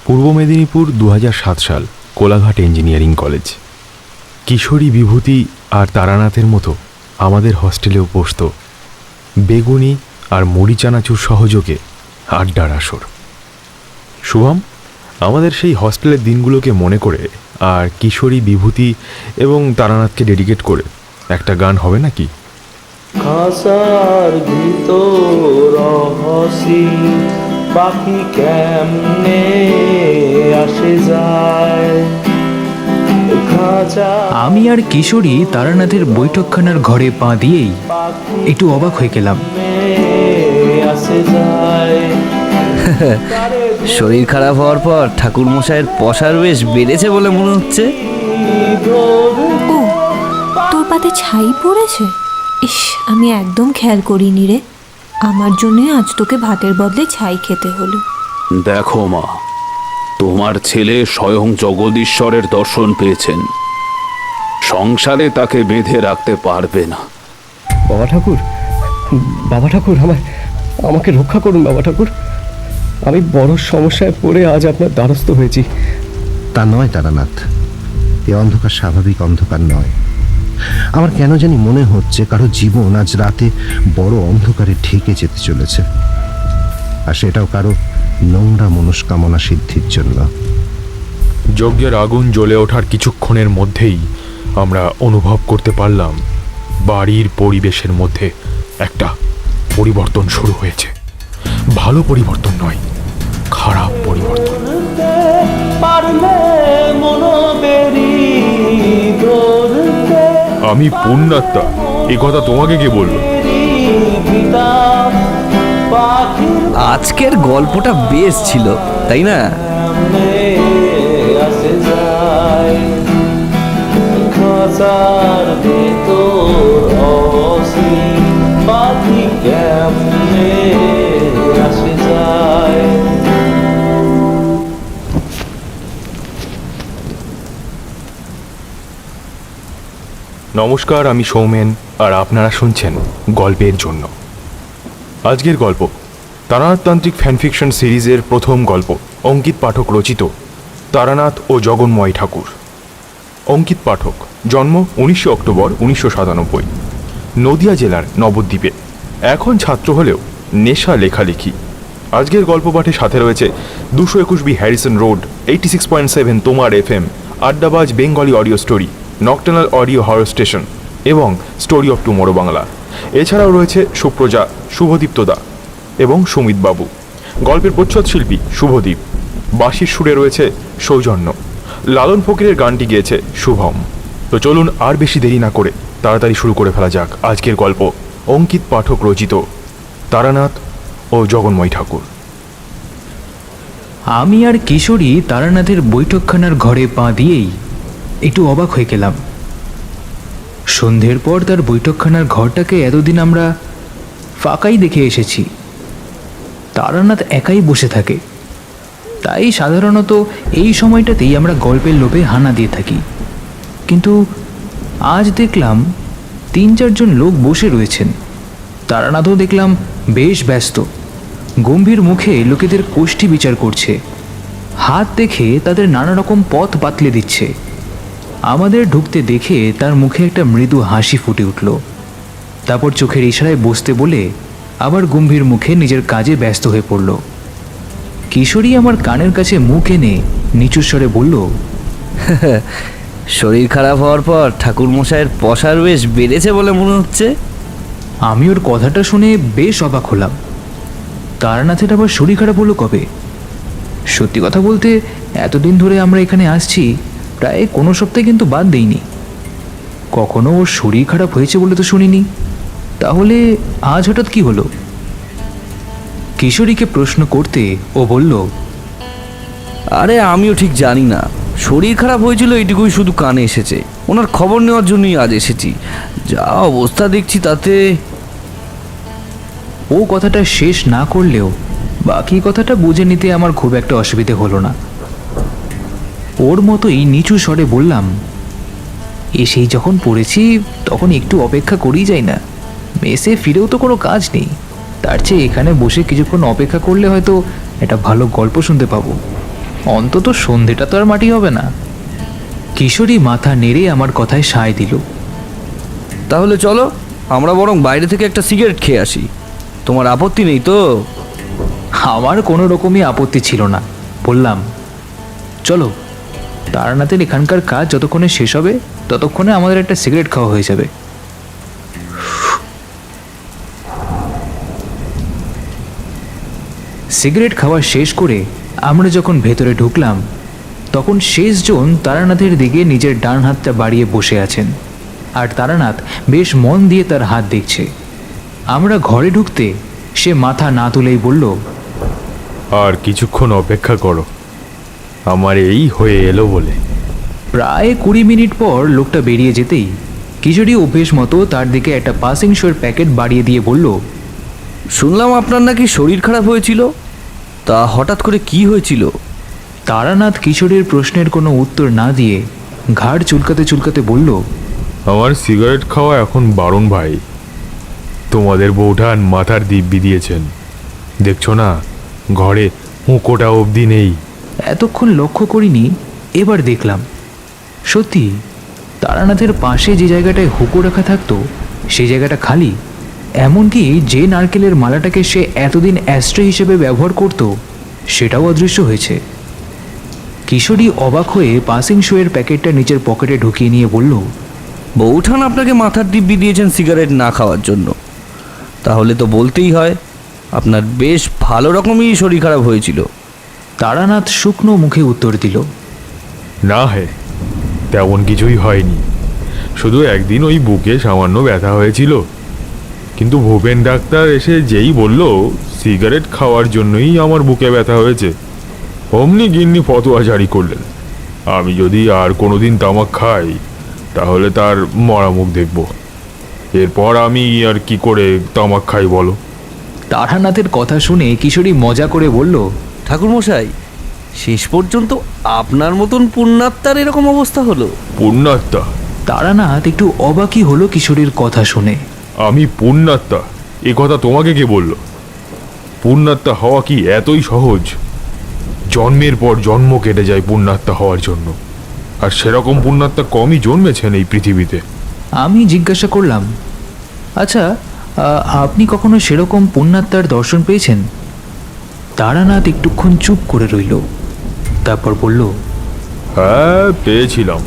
পূর্ব মেদিনীপুর 2007 সাল, Kolaghat engineering college. কিশোরী বিভূতি আর তারানাথের মতো আমাদের হস্টেলেও বসত বেগুনি আর মুড়ি চানাচুর সহযোগে আড্ডার আসর। শুভম, আমাদের সেই হস্টেলের দিনগুলোকে মনে করে আর কিশোরী বিভূতি এবং তারানাথকে ডেডিকেট করে একটা গান হবে নাকি? খাসার ভিতর রহসি পাখি কেমনে আসে যায়। আমি আর কিশোরী তারানাথের বৈঠকখানার ঘরে পা দিয়েই একটু অবাক হয়ে গেলাম। শরীর খারাপ হওয়ার পর ঠাকুর মশাইয়ের পসার বেশ বেড়েছে বলে মনে হচ্ছে। ও, তোর পাতে ছাই পড়েছে? ইস, আমি একদম খেয়াল করিনি রে। আমার জন্য আজ তোকে ভাতের বদলে ছাই খেতে হলো। দেখো মা, তোমার ছেলে স্বয়ং জগদীশ্বরের দর্শন পেয়েছেন। সংসারে তাকে বেঁধে রাখতে পারবে না। বাবা ঠাকুর, বাবা ঠাকুর, আমাকে রক্ষা করুন বাবা ঠাকুর। আমি বড় সমস্যায় পড়ে আজ আপনার দ্বারস্থ হয়েছি। তা নয় তারানাথ, এ অন্ধকার স্বাভাবিক অন্ধকার নয়। আমার কেন জানি মনে হচ্ছে কারো জীবন আজ রাতে বড় অন্ধকারে ঢেকে যেতে চলেছে, আর সেটাও কারো নোংরা মনস্কামনা সিদ্ধির জন্য। যজ্ঞের আগুন জ্বলে ওঠার কিছুক্ষণের মধ্যেই আমরা অনুভব করতে পারলাম বাড়ির পরিবেশের মধ্যে একটা পরিবর্তন শুরু হয়েছে। ভালো পরিবর্তন নয়, খারাপ পরিবর্তন। আমি পুণ্যাত্মা, এ কথা তোমাকে কে বলল? আজকের গল্পটা বেশ ছিল, তাই না? নমস্কার, আমি সৌমেন, আর আপনারা শুনছেন গল্পের জন্য। আজকের গল্প তারানাথতান্ত্রিক ফ্যানফিকশন সিরিজের প্রথম গল্প, অঙ্কিত পাঠক রচিত তারানাথ ও জগন্ময় ঠাকুর। অঙ্কিত পাঠক, জন্ম 19 অক্টোবর 1997, নদিয়া জেলার নবদ্বীপে। এখন ছাত্র হলেও নেশা লেখালেখি। আজকের গল্প পাঠে সাথে রয়েছে 221B হ্যারিসন রোড, 86.7 তোমার FM, আড্ডাবাজ Bengali audio story, nocturnal audio horror station এবং স্টোরি অফ টুমরো বাংলা। এছাড়াও রয়েছে সুপ্রজা, শুভদীপ্ত দা এবং সুমিত বাবু। গল্পের প্রচ্ছদ শিল্পী শুভদীপ। বাঁশির সুরে রয়েছে সৌজন্য। লালন ফকিরের গানটি গেয়েছে শুভম। তো চলুন আর বেশি দেরি না করে তাড়াতাড়ি শুরু করে ফেলা যাক আজকের গল্প, অঙ্কিত পাঠক রচিত তারানাথ ও জগন্ময় ঠাকুর। আমি আর কিশোরী তারানাথের বৈঠকখানার ঘরে পা দিয়েই একটু অবাক হয়ে গেলাম। সন্ধ্যের পর তার বৈঠকখানার ঘরটাকে এতদিন আমরা ফাঁকাই দেখে এসেছি। তারানাথ একাই বসে থাকে, তাই সাধারণত এই সময়টাতেই আমরা গল্পের লোভে হানা দিয়ে থাকি। কিন্তু আজ দেখলাম 3-4 জন লোক বসে রয়েছেন। তারানাথও দেখলাম বেশ ব্যস্ত, গম্ভীর মুখে লোকেদের কোষ্ঠী বিচার করছে। হাত দেখে তাদের নানা রকম পথ বাতলে দিচ্ছে। আমাদের ঢুকতে দেখে তার মুখে একটা মৃদু হাসি ফুটে উঠল। তারপর চোখের ইশারায় বসতে বলে আবার গম্ভীর মুখে নিজের কাজে ব্যস্ত হয়ে পড়ল। কিশোরী আমার কানের কাছে মুখ এনে নিচু স্বরে বলল, শরীর খারাপ হওয়ার পর ঠাকুর মশাইয়ের পসার বেশ বেড়েছে বলে মনে হচ্ছে। আমি ওর কথাটা শুনে বেশ অবাক হলাম। তারানাথের আবার শরীর খারাপ হলো কবে? সত্যি কথা বলতে এতদিন ধরে আমরা এখানে আসছি, প্রায় কোনো সপ্তাহে কিন্তু বাদ দেইনি। কখনো ওর শরীর খারাপ হয়েছে বলে তো শুনিনি। তাহলে আজ হঠাৎ কি হলো? কিশোরীকে প্রশ্ন করতে ও বলল, আরে আমিও ঠিক জানি না, শরীর খারাপ হয়েছিল এইটুকুই শুধু কানে এসেছে। ওনার খবর নেওয়ার জন্যই আজ এসেছি। যা অবস্থা দেখছি তাতে। ও কথাটা শেষ না করলেও বাকি কথাটা বুঝে নিতে আমার খুব একটা অসুবিধে হলো না। ওর মতোই নিচু স্বরে বললাম, এসেই যখন পড়েছি তখন একটু অপেক্ষা করেই যাই না? মেসে ফিরেও তো কোনো কাজ নেই, তার চেয়ে এখানে বসে কিছুক্ষণ অপেক্ষা করলে হয়তো একটা ভালো গল্প শুনতে পাবো। অন্তত সন্ধেটা তো আর মাটি হবে না। কিশোরী মাথা নেড়ে আমার কথায় সায় দিল। তাহলে চলো, আমরা বরং বাইরে থেকে একটা সিগারেট খেয়ে আসি। তোমার আপত্তি নেই তো? আমার কোনো রকমই আপত্তি ছিল না। বললাম, চলো, তারানাথের এখানকার কাজ যতক্ষণে শেষ হবে ততক্ষণে আমাদের একটা সিগারেট খাওয়া হয়ে যাবে। সিগারেট খাওয়া শেষ করে আমরা যখন ভেতরে ঢুকলাম তখন শেষজন তারানাথের দিকে নিজের ডান হাতটা বাড়িয়ে বসে আছেন, আর তারানাথ বেশ মন দিয়ে তার হাত দেখছে। আমরা ঘরে ঢুকতে সে মাথা না তুলেই বলল, আর কিছুক্ষণ অপেক্ষা করো, আমার এই হয়ে এলো বলে। প্রায় 20 মিনিট পর লোকটা বেরিয়ে যেতেই কিশোরী অভ্যেস মতো তার দিকে একটা পাসিং শোয়ের প্যাকেট বাড়িয়ে দিয়ে বলল, শুনলাম আপনার নাকি শরীর খারাপ হয়েছিল, তা হঠাৎ করে কি হয়েছিল? তারানাথ কিশোরীর প্রশ্নের কোনো উত্তর না দিয়ে ঘাড় চুলকাতে চুলকাতে বলল, আমার সিগারেট খাওয়া এখন বারণ ভাই। তোমাদের বউঠান মাথার দিব্যি দিয়েছেন, দেখছো না ঘরে হুঁকোটা অবধি নেই। এতক্ষণ লক্ষ্য করিনি, এবার দেখলাম সত্যি তারানাথের পাশে যে জায়গাটায় হুকো রাখা থাকতো সেই জায়গাটা খালি। এমনকি যে নারকেলের মালাটাকে সে এতদিন অ্যাস্ট্রে হিসেবে ব্যবহার করত সেটাও অদৃশ্য হয়েছে। কিশোরী অবাক হয়ে পাসিং শোয়ের প্যাকেটটা নিজের পকেটে ঢুকিয়ে নিয়ে বলল, বৌঠান আপনাকে মাথার দিব্যি দিয়েছেন সিগারেট না খাওয়ার জন্য, তাহলে তো বলতেই হয় আপনার বেশ ভালো রকমই শরীর খারাপ হয়েছিল। তারানাথ শুকনো মুখে উত্তর দিল, না হে, তেমন কিছুই হয়নি, শুধু একদিন ওই বুকে সামান্য ব্যথা হয়েছিল। কিন্তু ভূপেন ডাক্তার এসে যেই বলল সিগারেট খাওয়ার জন্যই আমার বুকে ব্যথা হয়েছে, অমনি গিন্নি ফতোয়া জারি করলেন আমি যদি আর কোনোদিন তামাক খাই তাহলে তার মরা মুখ দেখব। এরপর আমি আর কি করে তামাক খাই বলো? তারানাথের কথা শুনে কিশোরী মজা করে বলল, ঠাকুরমশাই, শেষ পর্যন্ত আপনার মতন পুণ্যাত্মার এরকম অবস্থা হলো? পুণ্যাত্মা? তারানাথ একটু অবাকই হলো কিশোরীর কথা শুনে। আমি পুণ্যাত্মা? এ কথা তোমাকে কে বলল? পুণ্যাত্মা হওয়া কি এতই সহজ? জন্মের পর জন্ম কেটে যায় পুণ্যাত্মা হওয়ার জন্য, আর সেরকম পুণ্যাত্মা কমই জন্মেছেন এই পৃথিবীতে। আমি জিজ্ঞাসা করলাম, আচ্ছা আপনি কখনো সেরকম পুণ্যাত্মার দর্শন পেয়েছেন? তারানাথ একটুক্ষণ চুপ করে রইল, তারপর বলল, হ্যাঁ, পেয়েছিলাম।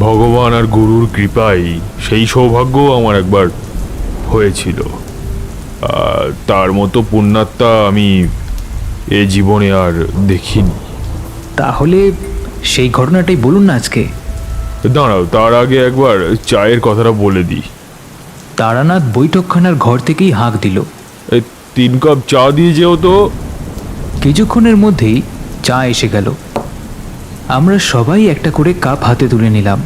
ভগবান আর গুরুর কৃপায় সেই সৌভাগ্য আমার একবার হয়েছিল। তার মতো পুণ্যাত্মা আমি এ জীবনে আর দেখিনি। তাহলে সেই ঘটনাটাই বলুন না আজকে। দাঁড়াও, তার আগে একবার চায়ের কথাটা বলে দিই। তারানাথ বৈঠকখানার ঘর থেকেই হাঁক দিল, 3 কাপ চা দিয়ে যেও তো। কিছুক্ষণের মধ্যেই চা এসে গেল। আমরা সবাই একটা করে কাপ হাতে তুলে নিলাম।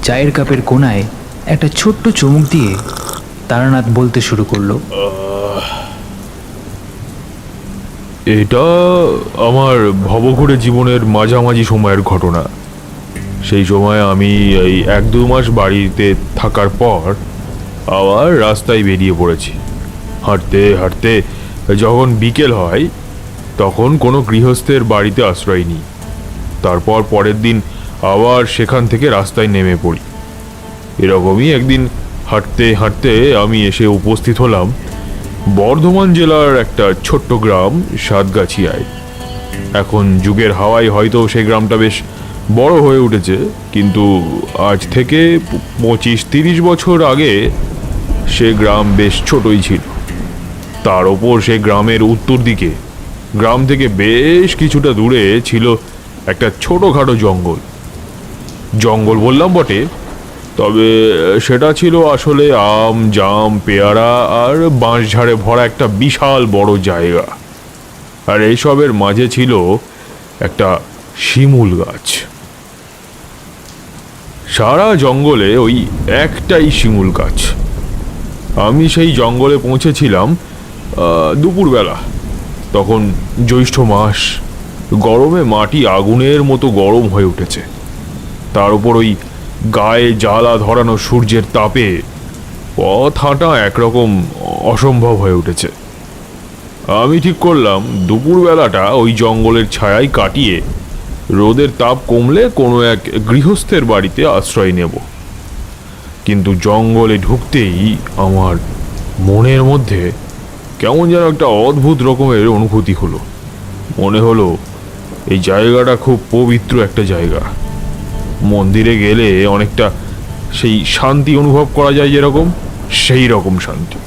চায়ের কাপের কোণায় একটা ছোট্ট চুমুক দিয়ে তারানাথ বলতে শুরু করলো, এটা আমার ভবঘুরে জীবনের মাঝামাঝি সময়ের ঘটনা। সেই সময় আমি এই 1-2 মাস বাড়িতে থাকার পর আবার রাস্তায় বেরিয়ে পড়েছি। হাঁটতে হাঁটতে যখন বিকেল হয় তখন কোনো গৃহস্থের বাড়িতে আশ্রয় নিই। তারপর পরের দিন আবার সেখান থেকে রাস্তায় নেমে পড়ি। এরকমই একদিন হাঁটতে হাঁটতে আমি এসে উপস্থিত হলাম বর্ধমান জেলার একটা ছোট্ট গ্রাম সাতগাছিয়ায়। এখন যুগের হাওয়ায় হয়তো সেই গ্রামটা বেশ বড় হয়ে উঠেছে, কিন্তু আজ থেকে 25-30 বছর আগে সে গ্রাম বেশ ছোটই ছিল। তার ওপর সে গ্রামের উত্তর দিকে, গ্রাম থেকে বেশ কিছুটা দূরে ছিল একটা ছোটোখাটো জঙ্গল। জঙ্গল বললাম বটে, তবে সেটা ছিল আসলে আম, জাম, পেয়ারা আর বাঁশঝাড়ে ভরা একটা বিশাল বড় জায়গা। আর এইসবের মাঝে ছিল একটা শিমুল গাছ। সারা জঙ্গলে ওই একটাই শিমুল গাছ। আমি সেই জঙ্গলে পৌঁছেছিলাম দুপুরবেলা। তখন জ্যৈষ্ঠ মাস, গরমে মাটি আগুনের মতো গরম হয়ে উঠেছে। তার উপর ওই গায়ে জ্বালা ধরানো সূর্যের তাপে পথ হাঁটা একরকম অসম্ভব হয়ে উঠেছে। আমি ঠিক করলাম দুপুরবেলাটা ওই জঙ্গলের ছায়ায় কাটিয়ে রোদের তাপ কমলে কোনো এক গৃহস্থের বাড়িতে আশ্রয় নেব। কিন্তু জঙ্গলে ঢুকতেই আমার মনের মধ্যে কেমন যেন একটা অদ্ভুত রকমের অনুভূতি হলো। মনে হলো এই জায়গাটা খুব পবিত্র একটা জায়গা। মন্দিরে গেলে অনেকটা সেই শান্তি অনুভব করা যায়, যেরকম সেই রকম শান্তি।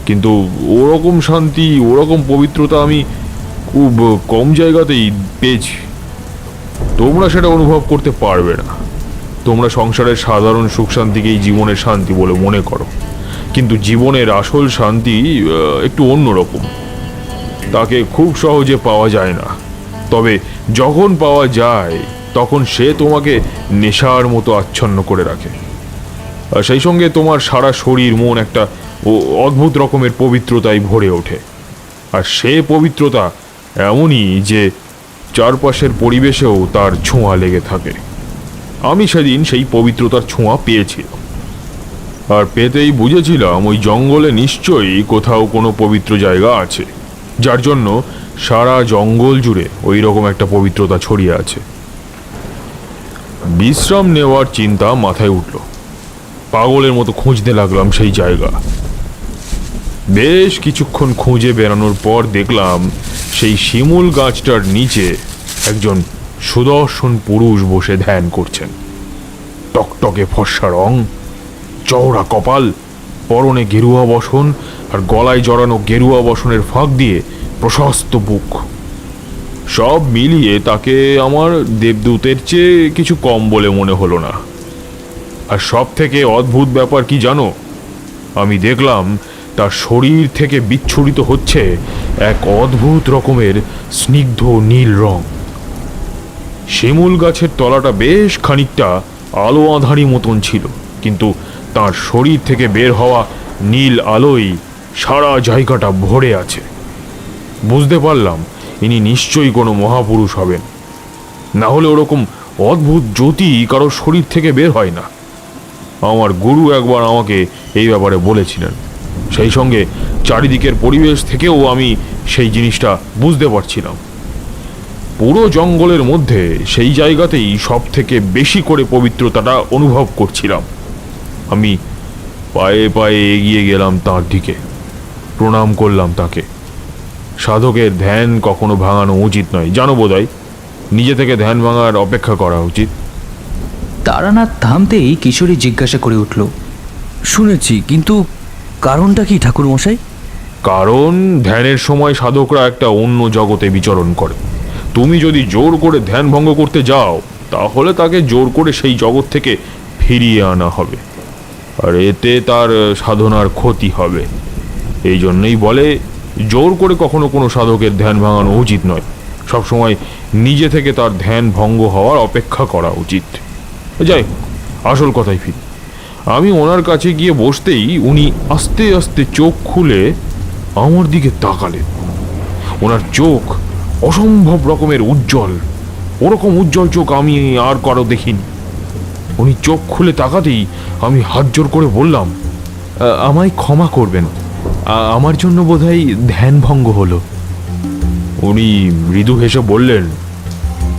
কিন্তু ওরকম শান্তি, ওরকম পবিত্রতা আমি খুব কম জায়গাতেই পেয়েছি। তোমরা সেটা অনুভব করতে পারবে না। তোমরা সংসারের সাধারণ সুখ শান্তিকেই জীবনের শান্তি বলে মনে করো, কিন্তু জীবনের আসল শান্তি একটু অন্যরকম। তাকে খুব সহজে পাওয়া যায় না, তবে যখন পাওয়া যায় তখন সে তোমাকে নেশার মতো আচ্ছন্ন করে রাখে। আর সেই সঙ্গে তোমার সারা শরীর মন একটা অদ্ভুত রকমের পবিত্রতায় ভরে ওঠে। আর সে পবিত্রতা এমনই যে চারপাশের পরিবেশেও তার ছোঁয়া লেগে থাকে। আমি সেদিন সেই পবিত্রতার ছোঁয়া পেয়েছিলাম, আর পেতেই বুঝেছিলাম ওই জঙ্গলে নিশ্চয়ই কোথাও কোনো পবিত্র জায়গা আছে, যার জন্য সারা জঙ্গল জুড়ে ওই রকম একটা পবিত্রতা ছড়িয়ে আছে। বিশ্রাম নেওয়ার চিন্তা মাথায় উঠল। পাগলের মতো খুঁজতে লাগলাম সেই জায়গা। বেশ কিছুক্ষণ খুঁজে বেড়ানোর পর দেখলাম সেই শিমুল গাছটার নিচে একজন সুদর্শন পুরুষ বসে ধ্যান করছেন। টকটকে ফর্সা রং, চওড়া কপাল, পরনে গেরুয়া বসন, আর গলায় জড়ানো গেরুয়া বসনের ফাঁক দিয়ে প্রশস্ত বুক। সব মিলিয়ে তাকে আমার দেবদূতের চেয়ে কিছু কম বলে মনে হলো না। আর সব থেকে অদ্ভুত ব্যাপার কি জানো? আমি দেখলাম তার শরীর থেকে বিচ্ছুরিত হচ্ছে এক অদ্ভুত রকমের স্নিগ্ধ নীল রং। শিমুল গাছের তলাটা বেশ খানিকটা আলো আঁধারি মতন ছিল, কিন্তু তার শরীর থেকে বের হওয়া নীল আলোয় সারা জায়গাটা ভরে আছে। বুঝতে পারলাম ইনি নিশ্চয়ই কোনো মহাপুরুষ হবেন, না হলে ওরকম অদ্ভুত জ্যোতি কারোর শরীর থেকে বের হয় না। আমার গুরু একবার আমাকে এই ব্যাপারে বলেছিলেন। সেই সঙ্গে চারিদিকের পরিবেশ থেকেও আমি সেই জিনিসটা বুঝতে পারছিলাম। পুরো জঙ্গলের মধ্যে সেই জায়গাতেই সব থেকে বেশি করে পবিত্রতাটা অনুভব করছিলাম। আমি পায়ে পায়ে এগিয়ে গেলাম তার দিকে, প্রণাম করলাম তাকে। সাধকের ধ্যান কখনো ভাঙানো উচিত নয়, জানো বোধহয়। নিজে থেকে ধ্যান ভাঙার অপেক্ষা করা উচিত। তারানাথ থামতেই কিশোরী জিজ্ঞাসা করে উঠল, শুনেছি, কিন্তু কারণটা কি ঠাকুর মশাই? কারণ ধ্যানের সময় সাধকরা একটা অন্য জগতে বিচরণ করে। তুমি যদি জোর করে ধ্যান ভঙ্গ করতে যাও, তাহলে তাকে জোর করে সেই জগৎ থেকে ফিরিয়ে আনা হবে, আর এতে তার সাধনার ক্ষতি হবে। এই জন্যই বলে জোর করে কখনো কোনো সাধকের ধ্যান ভাঙানো উচিত নয়। সবসময় নিজে থেকে তার ধ্যান ভঙ্গ হওয়ার অপেক্ষা করা উচিত। যাই আসল কথাই ফিরি। আমি ওনার কাছে গিয়ে বসতেই উনি আস্তে আস্তে চোখ খুলে আমার দিকে তাকালেন। ওনার চোখ অসম্ভব রকমের উজ্জ্বল, ওরকম উজ্জ্বল চোখ আমি আর কারো দেখিনি। উনি চোখ খুলে তাকাতেই আমি হাত জোর করে বললাম, আমায় ক্ষমা করবেন, আমার জন্য বোধহয় ধ্যান ভঙ্গ হলো। উনি মৃদু হেসে বললেন,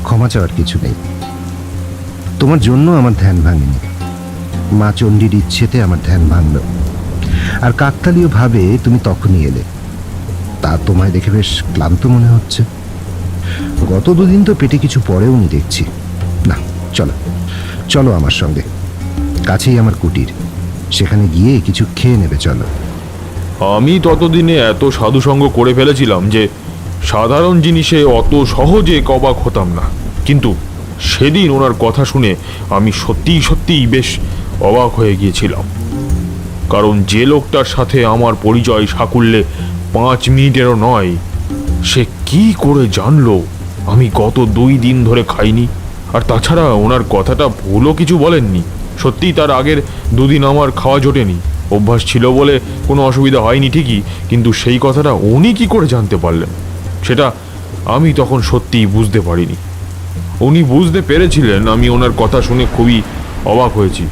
ক্ষমা চাওয়ার কিছু নেই। তোমার জন্য আমার ধ্যান ভাঙেনি, মা চণ্ডীর ইচ্ছেতে আমার ধ্যান ভাঙল। আর কাকতালীয় ভাবে তুমি তখনই এলে। তা তোমায় দেখে বেশ ক্লান্ত মনে হচ্ছে। গত দুদিন তো পেটে কিছু পড়েও নি দেখছি। না, চলো চলো আমার সঙ্গে। কাছেই আমার কুটির, সেখানে গিয়ে কিছু খেয়ে নেবে। চলো। আমি ততদিনে এত সাধুসঙ্গ করে ফেলেছিলাম যে সাধারণ জিনিসে অত সহজে অবাক হতাম না, কিন্তু সেদিন ওনার কথা শুনে আমি সত্যিই বেশ অবাক হয়ে গিয়েছিলাম। কারণ যে লোকটার সাথে আমার পরিচয় সাকুল্যে 5 মিনিটেরও নয়, সে কি করে জানলো আমি গত 2 দিন ধরে খাইনি। আর তাছাড়া ওনার কথাটা ভুলও কিছু বলেননি। সত্যিই তার আগের 2 দিন আমার খাওয়া জোটেনি। অভ্যাস ছিল বলে কোনো অসুবিধা হয়নি ঠিকই, কিন্তু সেই কথাটা উনি কি করে জানতে পারলেন সেটা আমি তখন সত্যিই বুঝতে পারিনি। উনি বুঝতে পেরেছিলেন আমি ওনার কথা শুনে খুবই অবাক হয়েছি।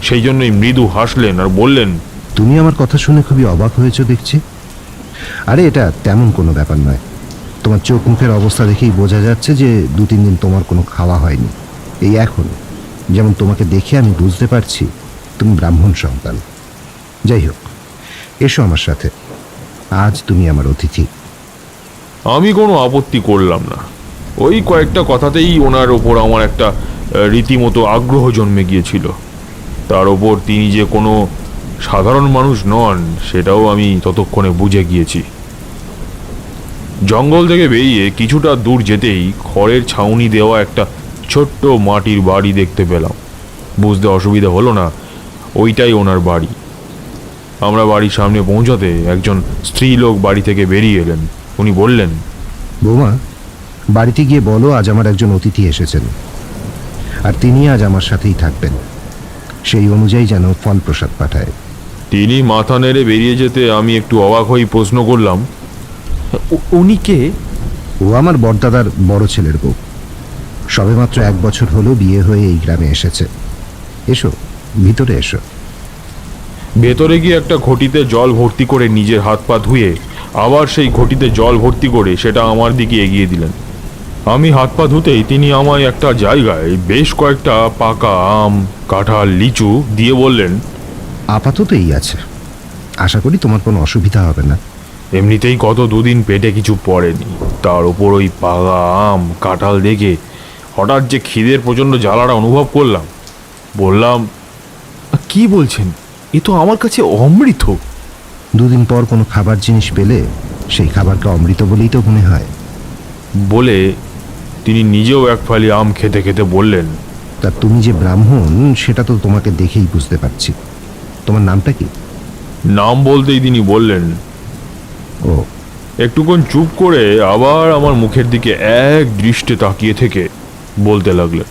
সেই জন্যই মৃদু হাসলেন আর বললেন, তুমি আমার কথা শুনে খুবই অবাক হয়েছো দেখছি। আরে এটা তেমন কোনো ব্যাপার নয়। তোমার চোখ মুখের অবস্থা দেখেই বোঝা যাচ্ছে যে 2-3 দিন তোমার কোনো খাওয়া হয়নি। এই এখন যেমন তোমাকে দেখে আমি বুঝতে পারছি তুমি ব্রাহ্মণ সন্তান। যাই হোক, এসো আমার সাথে, আজ তুমি আমার অতিথি। আমি কোনো আপত্তি করলাম না। ওই কয়েকটা কথাতেই ওনার ওপর আমার একটা রীতিমতো আগ্রহ জন্মে গিয়েছিল। তার ওপর তিনি যে কোনো সাধারণ মানুষ নন সেটাও আমি ততক্ষণে বুঝে গিয়েছি। জঙ্গল থেকে বেরিয়ে কিছুটা দূর যেতেই খড়ের ছাউনি দেওয়া একটা ছোট্ট মাটির বাড়ি দেখতে পেলাম। বুঝতে অসুবিধা হলো না ওইটাই ওনার বাড়ি। আমরা বাড়ির সামনে পৌঁছাতে একজন স্ত্রীলোক বাড়ি থেকে বেরিয়ে এলেন। উনি বললেন, বৌমা, বাড়িতে গিয়ে বলো আজ আমার একজন অতিথি এসেছেন, আর তিনি আজ আমার সাথেই থাকবেন। সেই অনুযায়ী যেন ফল প্রসাদ পাঠায়। তিনি মাথা নেড়ে বেরিয়ে যেতে আমি একটু অবাক হয়ে প্রশ্ন করলাম, উনি কে? ও আমার বড়দাদার বড় ছেলের বউ। সবেমাত্র 1 বছর হলো বিয়ে হয়ে এই গ্রামে এসেছে। এসো, ভিতরে এসো। ভেতরে গিয়ে একটা ঘটিতে জল ভর্তি করে নিজের হাত পা ধুয়ে আবার সেই ঘটিতে জল ভর্তি করে সেটা আমার দিকে এগিয়ে দিলেন। আমি হাত পা ধুতেই তিনি আমায় একটা জায়গায় বেশ কয়েকটা পাকা আম, কাঁঠাল, লিচু দিয়ে বললেন, আপাতত এই আছে, আশা করি তোমার কোনো অসুবিধা হবে না। এমনিতেই গত 2 দিন পেটে কিছু পড়েনি, তার ওপর ওই পাকা আম, কাঁঠাল দেখে হঠাৎ যে খিদের প্রচণ্ড জ্বালাটা অনুভব করলাম। বললাম, কি বলছেন? এ তো আমার কাছে অমৃত। 2 দিন পর কোনো খাবার জিনিস পেলে সেই খাবারকে অমৃত বলেই তো মনে হয়। বলে তিনি নিজেও এক ফালি আম খেতে খেতে বললেন, তা তুমি যে ব্রাহ্মণ সেটা তো তোমাকে দেখেই বুঝতে পারছি। তোমার নামটা কি? নাম বলতেই তিনি বললেন। ও, একটুক্ষণ চুপ করে আবার আমার মুখের দিকে এক দৃষ্টে তাকিয়ে থেকে বলতে লাগলেন,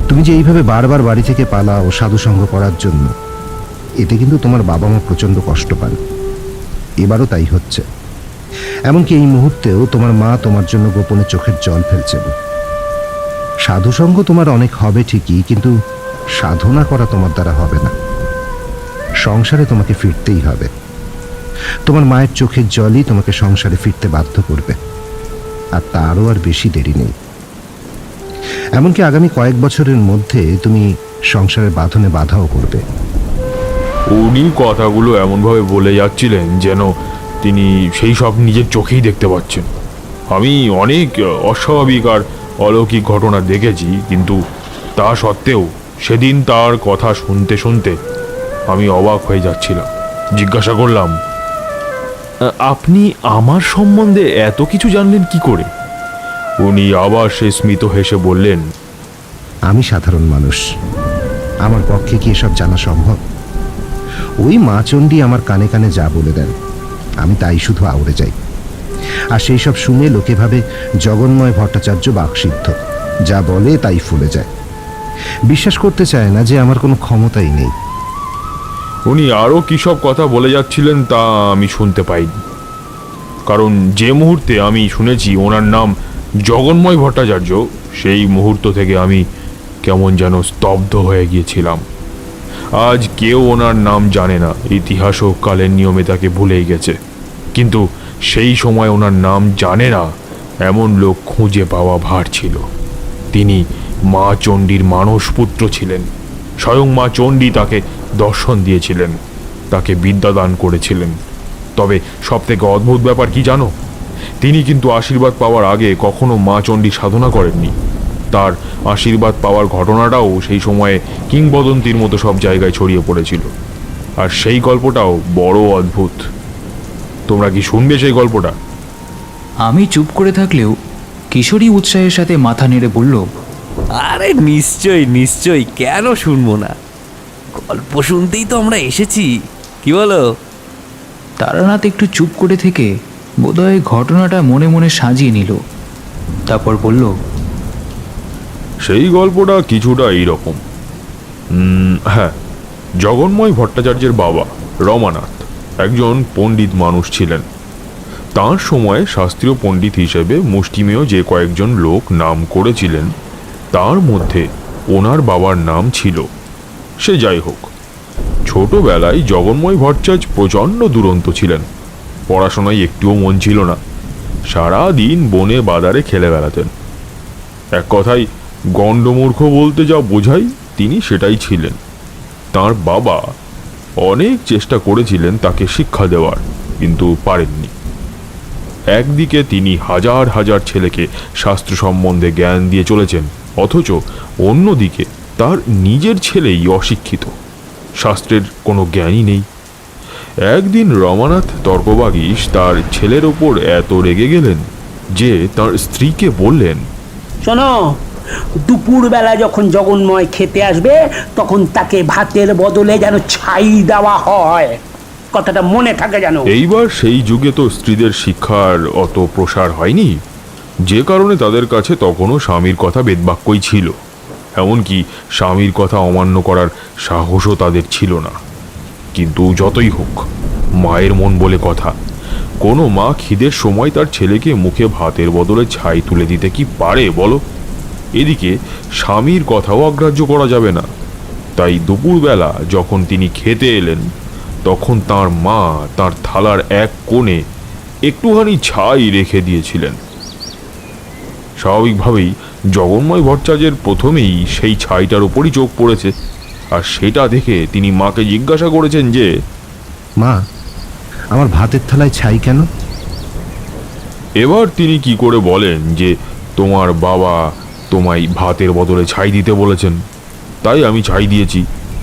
তুমি যে এইভাবে বারবার বাড়ি থেকে পালাও সাধুসঙ্গ করার জন্য, এতে কিন্তু তোমার বাবা মা প্রচণ্ড কষ্ট পান। এবারও তাই হচ্ছে। এমনকি এই মুহূর্তেও তোমার মা তোমার জন্য গোপনে চোখের জল ফেলছেন। সাধুসঙ্গ তোমার অনেক হবে ঠিকই, কিন্তু সাধনা করা তোমার দ্বারা হবে না। সংসারে তোমাকে ফিরতেই হবে। তোমার মায়ের চোখের জলই তোমাকে সংসারে ফিরতে বাধ্য করবে, আর তারও আর বেশি দেরি নেই। এমনকি আগামী কয়েক বছরের মধ্যে তুমি সংসারের বাঁধনে বাধাও করবে। উনি কথাগুলো এমনভাবে বলে যাচ্ছিলেন যেন তিনি সেই সব নিজের চোখেই দেখতে পাচ্ছেন। আমি অনেক অস্বাভাবিক আর অলৌকিক ঘটনা দেখেছি, কিন্তু তা সত্ত্বেও সেদিন তার কথা শুনতে শুনতে আমি অবাক হয়ে যাচ্ছিলাম। জিজ্ঞাসা করলাম, আপনি আমার সম্বন্ধে এত কিছু জানলেন কি করে? উনি আবার সে স্মিত হেসে বললেন, আমি সাধারণ মানুষ, আমার পক্ষে কি এসব জানা সম্ভব? ওই মা চণ্ডী আমার কানে কানে যা বলে দেন আমি তাই শুধু আউড়ে যাই। আর সেই সব শুনে লোকে ভাবে জগন্ময় ভট্টাচার্য বাকসিদ্ধ, যা বলে তাই ফুলে যায়। বিশ্বাস করতে চায় না যে আমার কোনো ক্ষমতাই নেই। উনি আরও কী সব কথা বলে যাচ্ছিলেন তা আমি শুনতে পাইনি, কারণ যে মুহূর্তে আমি শুনেছি ওনার নাম জগন্ময় ভট্টাচার্য, সেই মুহূর্ত থেকে আমি কেমন যেন স্তব্ধ হয়ে গিয়েছিলাম। আজ কেউ ওনার নাম জানে না, ইতিহাসও কালের নিয়মে তাকে ভুলেই গেছে। কিন্তু সেই সময় ওনার নাম জানে না এমন লোক খুঁজে পাওয়া ভার ছিল। তিনি মা চণ্ডীর মানসপুত্র ছিলেন। স্বয়ং মা চণ্ডী তাকে দর্শন দিয়েছিলেন, তাকে বিদ্যাদান করেছিলেন। তবে সবথেকে অদ্ভুত ব্যাপার কি জানো? তিনি কিন্তু আশীর্বাদ পাওয়ার আগে কখনো মা চণ্ডী সাধনা করেননি। তার আশীর্বাদ পাওয়ার ঘটনাটাও সেই সময়ে কিংবদন্তির মতো সব জায়গায় ছড়িয়ে পড়েছিল। আর সেই গল্পটাও বড় অদ্ভুত। তোমরা কি শুনবে সেই গল্পটা? আমি চুপ করে থাকলেও কিশোরী উৎসাহের সাথে মাথা নেড়ে বলল, আরে নিশ্চয়ই নিশ্চয়ই, কেন শুনবো না? গল্প শুনতেই তো আমরা এসেছি, কি বলো? তারানাথ একটু চুপ করে থেকে বোধহয় ঘটনাটা মনে মনে সাজিয়ে নিল। তারপর বলল, সেই গল্পটা কিছুটা এইরকম। হ্যাঁ, জগন্ময় ভট্টাচার্যের বাবা রমানাথ একজন পণ্ডিত মানুষ ছিলেন। তার সময় শাস্ত্রীয় পণ্ডিত হিসেবে মুষ্টিমেয় যে কয়েকজন লোক নাম করেছিলেন, তার মধ্যে ওনার বাবার নাম ছিল। সে যাই হোক, ছোটবেলায় জগন্ময় ভট্টাচার্য প্রচণ্ড দুরন্ত ছিলেন। পড়াশোনায় একটুও মন ছিল না। সারা দিন বনে বাজারে খেলে বেড়াতেন। এক কথায় গণ্ডমূর্খ বলতে যা বোঝায় তিনি সেটাই ছিলেন। তার বাবা অনেক চেষ্টা করেছিলেন তাকে শিক্ষা দেওয়ার, কিন্তু পারেননি। একদিকে তিনি হাজার হাজার ছেলেকে শাস্ত্র সম্বন্ধে জ্ঞান দিয়ে চলেছেন, অথচ অন্যদিকে তার নিজের ছেলেই অশিক্ষিত, শাস্ত্রের কোনো জ্ঞানই নেই। একদিন রমানাথ তর্কবাগীশ তার ছেলের ওপর এত রেগে গেলেন যে তার স্ত্রীকে বললেন, শোনো, দুপুরবেলা যখন জগন্ময় খেতে আসবে তখন তাকে ভাতের বদলে যেন ছাই দেওয়া হয়, কথাটা মনে থাকে যেন। এইবার সেই যুগে তো স্ত্রীদের শিক্ষার অত প্রসার হয়নি, যে কারণে তাদের কাছে তখনও স্বামীর কথা বেদবাক্যই ছিল। এমনকি স্বামীর কথা অমান্য করার সাহসও তাদের ছিল না। কিন্তু যতই হোক, মায়ের মন বলে কথা। কোনো মা খিদের সময় তার ছেলেকে মুখে ভাতের বদলে ছাই তুলে দিতে কি পারে বলো? এদিকে স্বামীর কথাও অগ্রাহ্য করা যাবে না। তাই দুপুরবেলা যখন তিনি খেতে এলেন, তখন তার মা তার থালার এক কোণে একটুখানি ছাই রেখে দিয়েছিলেন। স্বাভাবিকভাবেই জগন্ময় ভট্টাচার্যের প্রথমেই সেই ছাইটার উপরই চোখ পড়েছে, আর সেটা দেখে তিনি মাকে জিজ্ঞাসা করেছেন যে, মা, আমার ভাতের থালায় ছাই কেন? এবার তিনি কি করে বলেন যে তোমার বাবা তোমায় ভাতের বদলে ছাই দিতে বলেছেন, তাই আমি ছাই দিয়েছি,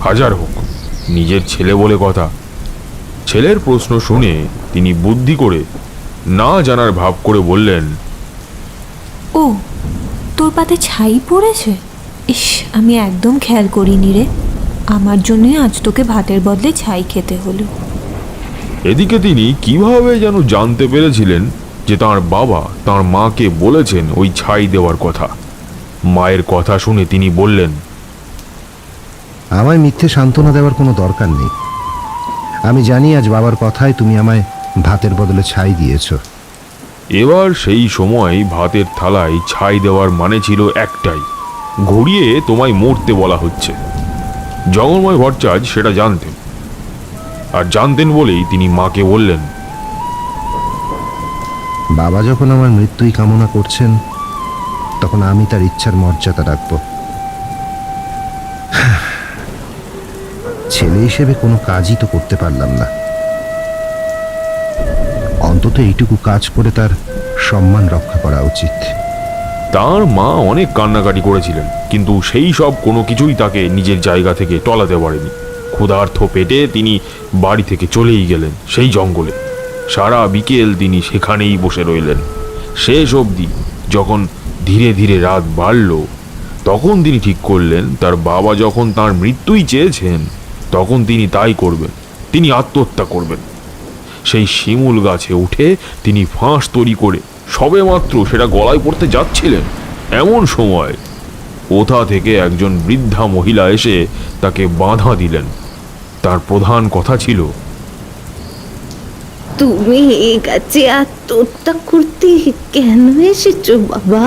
হাজার হোক নিজের ছেলে বলে কথা। ছেলের প্রশ্ন শুনে তিনি বুদ্ধি করে না জানার ভাব করে বললেন, ও, তোর পাতে ছাই পড়েছে? ইস, আমি একদম খেয়াল করিনি রে। আমার জন্যই আজ তোকে ভাতের বদলে ছাই খেতে হলো। এদিকে তিনি কিভাবে যেন জানতে পেরেছিলেন যে তার বাবা তার মাকে বলেছেন ওই ছাই দেওয়ার কথা। মায়ের কথা শুনে তিনি বললেন, আমায় মিথ্যে সান্ত্বনা দেওয়ার কোনো দরকার নেই। আমি জানি আজ বাবার কথায় তুমি আমায় ভাতের বদলে ছাই দিয়েছ। এবার সেই সময় ভাতের থালায় ছাই দেওয়ার মানে ছিল একটাই, ঘুরিয়ে তোমায় মরতে বলা হচ্ছে। জগন্ময় ভট্টাচার্য সেটা জানতেন, আর জানতেন বলেই তিনি মাকে বললেন, বাবা যখন আমার মৃত্যুই কামনা করছেন, তখন আমি তার ইচ্ছার মর্যাদা রাখব। ছেলে হিসেবে কোনো কাজই তো করতে পারলাম না, অন্তত এইটুকু কাজ করে তার সম্মান রক্ষা করা উচিত। তার মা অনেক কান্নাকাটি করেছিলেন, কিন্তু সেই সব কোনো কিছুই তাকে নিজের জায়গা থেকে টলাতে পারেনি। ক্ষুধার্ত পেটে তিনি বাড়ি থেকে চলেই গেলেন সেই জঙ্গলে। সারা বিকেল তিনি সেখানেই বসে রইলেন। শেষ অবধি যখন ধীরে ধীরে রাত বাড়ল, তখন তিনি ঠিক করলেন তার বাবা যখন তার মৃত্যুই চেয়েছেন, তখন তিনি তাই করবেন, তিনি আত্মহত্যা করবেন। সেই শিমুল গাছে উঠে তিনি ফাঁস তৈরি করে সবেমাত্র সেটা গলায় পড়তে যাচ্ছিলেন, এমন সময় কোথা থেকে একজন বৃদ্ধা মহিলা এসে তাকে বাধা দিলেন। তার প্রধান কথা ছিল, তুমি এই গাছে আত্মহত্যা করতে কেন এসেছো বাবা?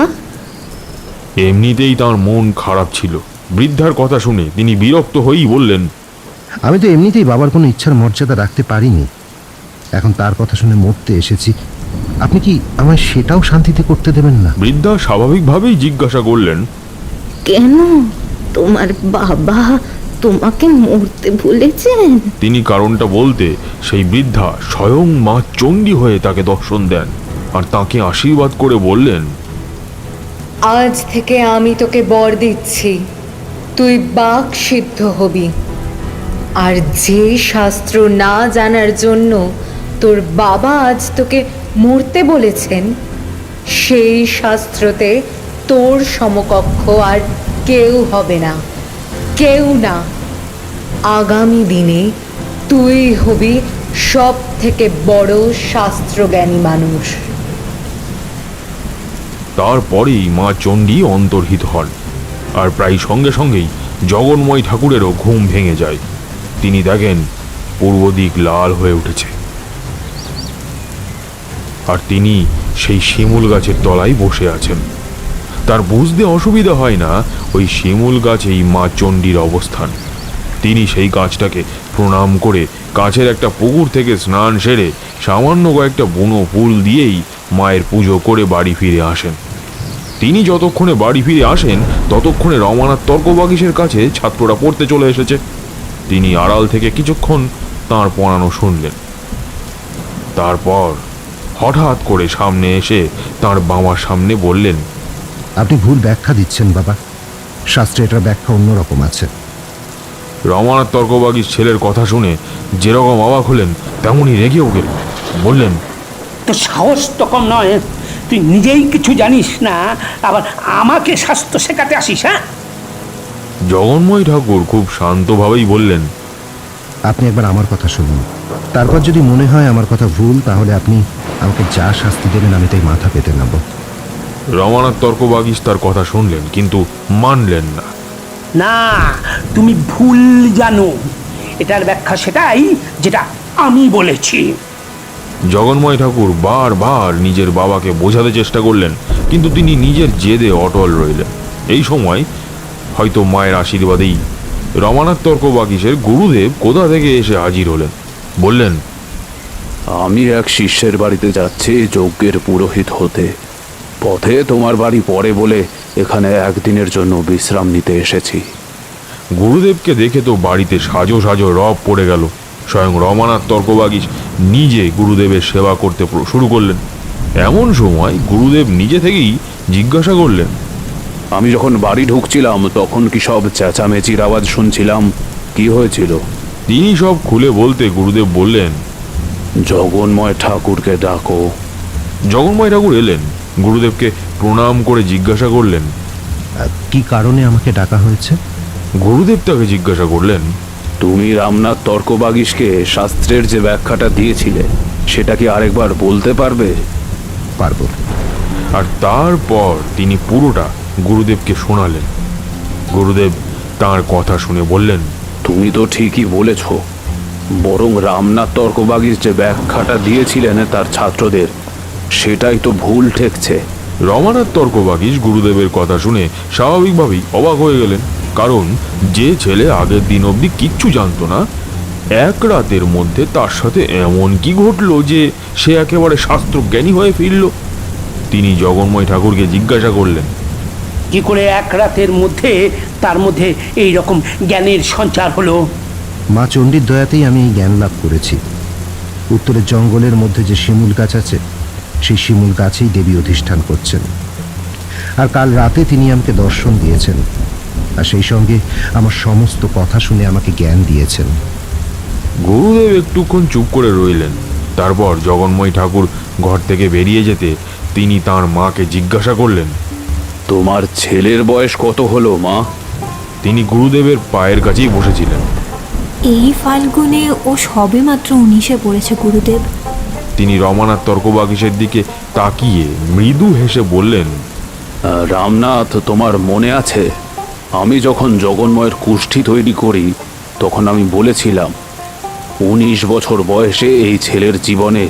এমনিতেই তার মন খারাপ ছিল। বৃদ্ধার কথা শুনে তিনি বিরক্ত হয়েই বললেন, আমি তো এমনিতেই বাবার কোনো ইচ্ছার মর্যাদা রাখতে পারিনি, এখন তার কথা শুনে মরতে এসেছি। আপনি কি আমায় সেটাও শান্তিতে করতে দেবেন না? বৃদ্ধা স্বাভাবিকভাবেই জিজ্ঞাসা করলেন, কেন? তোমার বাবা তোমাকে মরতে বলেছেন? তিনি কারণটা বলতে সেই বৃদ্ধা স্বয়ং মা চণ্ডী হয়ে তাকে দর্শন দেন আর তাকে আশীর্বাদ করে বললেন, আজ থেকে আমি তোকে বর দিচ্ছি, তুই বাক সিদ্ধ হবি। আর যে শাস্ত্র না জানার জন্য তোর বাবা আজ তোকে মরতে বলেছেন, সেই শাস্ত্রতে তোর সমকক্ষ আর কেউ হবে না, কেউ না। আগামী দিনে তুই হবি সব থেকে বড় শাস্ত্রজ্ঞানী মানুষ। তারপরেই মা চণ্ডী অন্তর্হিত হন, আর প্রায় সঙ্গে সঙ্গেই জগন্ময় ঠাকুরেরও ঘুম ভেঙে যায়। তিনি দেখেন পূর্ব দিক লাল হয়ে উঠেছে, আর তিনি সেই শিমুল গাছের তলায় বসে আছেন। তার বুঝতে অসুবিধা হয় না ওই শিমুল গাছেই মা চণ্ডীর অবস্থান। তিনি সেই গাছটাকে প্রণাম করে কাছের একটা পুকুর থেকে স্নান সেরে সামান্য কয়েকটা বুনো ফুল দিয়েই মায়ের পুজো করে বাড়ি ফিরে আসেন। তিনি যতক্ষণে বাড়ি ফিরে আসেন ততক্ষণে রমানাথ তর্কবাগীশের কাছে ছাত্ররা পড়তে চলে এসেছে। তিনি আড়াল থেকে কিছুক্ষণ তাঁর পড়ানো শুনলেন। তারপর হঠাৎ করে সামনে এসে তাঁর বাবার সামনে বললেন, আপনি ভুল ব্যাখ্যা দিচ্ছেন বাবা, শাস্ত্রে এটার ব্যাখ্যা অন্যরকম আছে। রমানাথ তর্কবাগীশ ছেলের কথা শুনে যেরকম অবাক হলেন তেমনই রেগেও গেলেন। বললেন, তো সাহস তো কম নয়, তুই নিজেই কিছু জানিস না, আবার আমাকে শাস্ত্র শেখাতে আসিস? হ্যাঁ? জগন্ময় ঠাকুর খুব শান্তভাবেই বললেন, আপনি একবার আমার কথা শুনুন, তারপর যদি মনে হয় আমার কথা ভুল তাহলে আপনি আমাকে যা শাস্তি দেবেন আমি তাই মাথা পেতে নেব। রমানাথ তর্কবাগীশ তার কথা শুনলেন কিন্তু মানলেন না। না, তুমি ভুল জানো, এটার ব্যাখ্যা সেটাই যেটা আমি বলেছি। জগন্ময় ঠাকুর বারবার নিজের বাবাকে বোঝাতে চেষ্টা করলেন, কিন্তু তিনি নিজের জেদে অটল রইলেন। এই সময় হয়তো মায়ের আশীর্বাদেই রমানাথ তর্কবাগীশের গুরুদেব কোথা থেকে এসে হাজির হলেন। বললেন, আমি এক শিষ্যের বাড়িতে যাচ্ছি যজ্ঞের পুরোহিত হতে। পথে তোমার বাড়ি পড়ে বলে এখানে একদিনের জন্য বিশ্রাম নিতে এসেছি। গুরুদেবকে দেখে তো বাড়িতে সাজো সাজো রব পড়ে গেল। স্বয়ং রমানাথ তর্কবাগীশ নিজে গুরুদেবের সেবা করতে শুরু করলেন। এমন সময় গুরুদেব নিজে থেকেই জিজ্ঞাসা করলেন, আমি যখন বাড়ি ঢুকছিলাম তখন কি সব চেঁচামেচির আওয়াজ শুনছিলাম? কি হয়েছিল? তিনি সব খুলে বলতে গুরুদেব বললেন, জগন্ময় ঠাকুরকে ডাকো। জগন্ময় ঠাকুর এলেন। গুরুদেবকে প্রণাম করে জিজ্ঞাসা করলেন, কি কারণে আমাকে ডাকা হয়েছে? গুরুদেব তাকে জিজ্ঞাসা করলেন, তুমি রামনাথ তর্কবাগীশকে শাস্ত্রের যে ব্যাখ্যাটা দিয়েছিলে সেটা কি আরেকবার বলতে পারবে? পারবো। আর তারপর তিনি পুরোটা গুরুদেবকে শোনালেন। গুরুদেব তার কথা শুনে বললেন, তুমি তো ঠিকই বলেছ, বরং রামনাথ তর্কবাগীশ যে ব্যাখ্যাটা দিয়েছিলেন তার ছাত্রদের, সেটাই তো ভুল ঠেকছে। রমানাথ তর্কবাগীশ গুরুদেবের কথা শুনে স্বাভাবিকভাবেই অবাক হয়ে গেলেন। কারণ যে ছেলে আগের দিন অবধি কিচ্ছু জানতো না, এক রাতের মধ্যে তার সাথে এমন কি ঘটলো যে সে একেবারে শাস্ত্রজ্ঞানী হয়ে ফিরল। তিনি জগন্ময় ঠাকুরকে জিজ্ঞাসা করলেন, কি করে এক রাতের মধ্যে তার মধ্যে এই রকম জ্ঞানের সঞ্চার হলো? মা চণ্ডীর দয়াতেই আমি এই জ্ঞান লাভ করেছি। উত্তরের জঙ্গলের মধ্যে যে শিমুল গাছ আছে, সেই শিমুল গাছেই দেবী অধিষ্ঠান করছেন। আর কাল রাতে তিনি আমাকে দর্শন দিয়েছেন, আর সেই সঙ্গে আমার সমস্ত কথা শুনে আমাকে জ্ঞান দিয়েছেন। গুরুদেব একটুক্ষণ চুপ করে রইলেন। তারপর জগন্ময় ঠাকুর ঘর থেকে বেরিয়ে যেতে তিনি তার মাকে জিজ্ঞাসা করলেন, তোমার ছেলের বয়স কত হলো মা? তিনি গুরুদেবের পায়ের কাছেই বসেছিলেন। এই ফাল্গুনে ও সবে মাত্র 19-এ পড়েছে গুরুদেব। তিনি রমানাথ তর্কবাগীশের দিকে তাকিয়ে মৃদু হেসে বললেন, রামনাথ, তোমার মনে আছে আমি যখন জগন্ময়ের কুষ্ঠি তৈরি করি তখন আমি বলেছিলাম 19 বছর বয়সে এই ছেলের জীবনে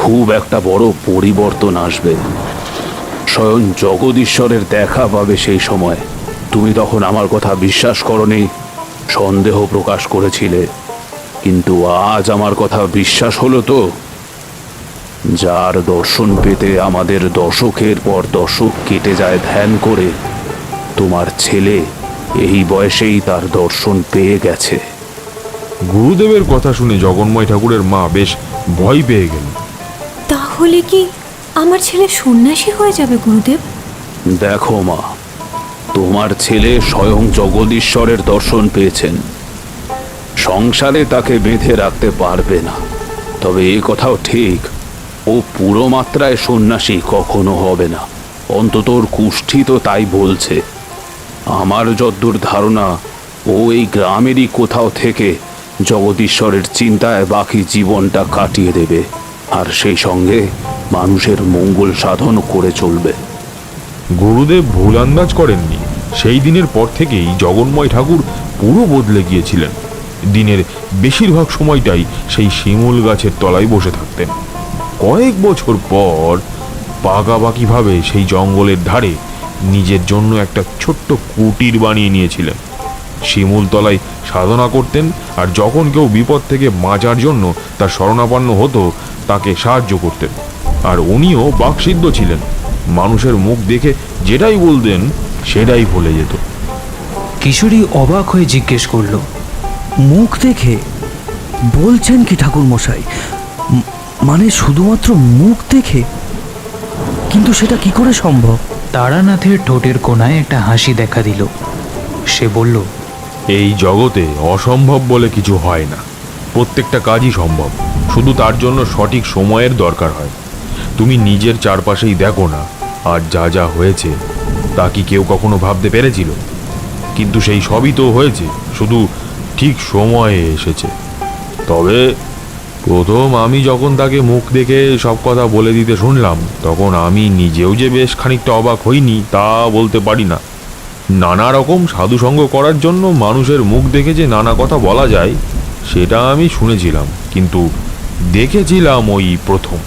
খুব একটা বড় পরিবর্তন আসবে। স্বয়ং জগদীশ্বরের দেখা পাবে সেই সময়। তুমি তখন আমার কথা বিশ্বাস করনি, সন্দেহ প্রকাশ করেছিলে, কিন্তু আজ আমার কথা বিশ্বাস হলো তো? যার দর্শন পেতে আমাদের দশকের পর দশক কেটে যায় ধ্যান করে, তোমার ছেলে এই বয়সেই তার দর্শন পেয়ে গেছে। গুরুদেবের কথা শুনে জগন্ময় ঠাকুরের মা বেশ ভয় পেয়ে গেলেন। তাহলে কি আমার ছেলে সন্ন্যাসী হয়ে যাবে গুরুদেব? দেখো মা, তোমার ছেলে স্বয়ং জগদীশ্বরের দর্শন পেয়েছেন। সংসারে তাকে বেঁধে রাখতে পারবে না, তবে এ কথাও ঠিক, ও পুরো মাত্রায় সন্ন্যাসী কখনো হবে না। অন্তত ওর কুষ্ঠি তো তাই বলছে। আমার যদ্দূর ধারণা, ও এই গ্রামেরই কোথাও থেকে জগদীশ্বরের চিন্তায় বাকি জীবনটা কাটিয়ে দেবে, আর সেই সঙ্গে মানুষের মঙ্গল সাধন করে চলবে। গুরুদেব ভুল আন্দাজ করেননি। সেই দিনের পর থেকেই জগন্ময় ঠাকুর পুরো বদলে গিয়েছিলেন। দিনের বেশিরভাগ সময়টাই সেই শিমুল গাছের তলায় বসে থাকতেন। কয়েক বছর পর পাকাপাকিভাবে সেই জঙ্গলের ধারে নিজের জন্য একটা ছোট্ট কুটির বানিয়ে নিয়েছিলেন। শিমুল তলায় সাধনা করতেন, আর যখন কেউ বিপদ থেকে বাঁচার জন্য তার শরণাপন্ন হতো তাকে সাহায্য করতেন। আর উনিও বাকসিদ্ধ ছিলেন। মানুষের মুখ দেখে যেটাই বলতেন সেটাই বলে যেত। কিশোরী অবাক হয়ে জিজ্ঞেস করলো, মুখ দেখে বলছেন কি ঠাকুর মশাই? মানে শুধুমাত্র মুখ দেখে? কিন্তু সেটা কি করে সম্ভব? তারানাথের ঠোঁটের কোণায় একটা হাসি দেখা দিল। সে বলল, এই জগতে অসম্ভব বলে কিছু হয় না, প্রত্যেকটা কাজই সম্ভব, শুধু তার জন্য সঠিক সময়ের দরকার হয়। তুমি নিজের চারপাশেই দেখো না, আর যা যা হয়েছে তা কি কেউ কখনো ভাবতে পেরেছিল? কিন্তু সেই সবই তো হয়েছে, শুধু ঠিক সময়ে এসেছে। তবে প্রথম আমি যখন তাকে মুখ দেখে সব কথা বলে দিতে শুনলাম, তখন আমি নিজেও যে বেশ খানিকটা অবাক হইনি তা বলতে পারি না। নানা রকম সাধুসঙ্গ করার জন্য মানুষের মুখ দেখে যে নানা কথা বলা যায় সেটা আমি শুনেছিলাম, কিন্তু দেখেছিলাম ওই প্রথম।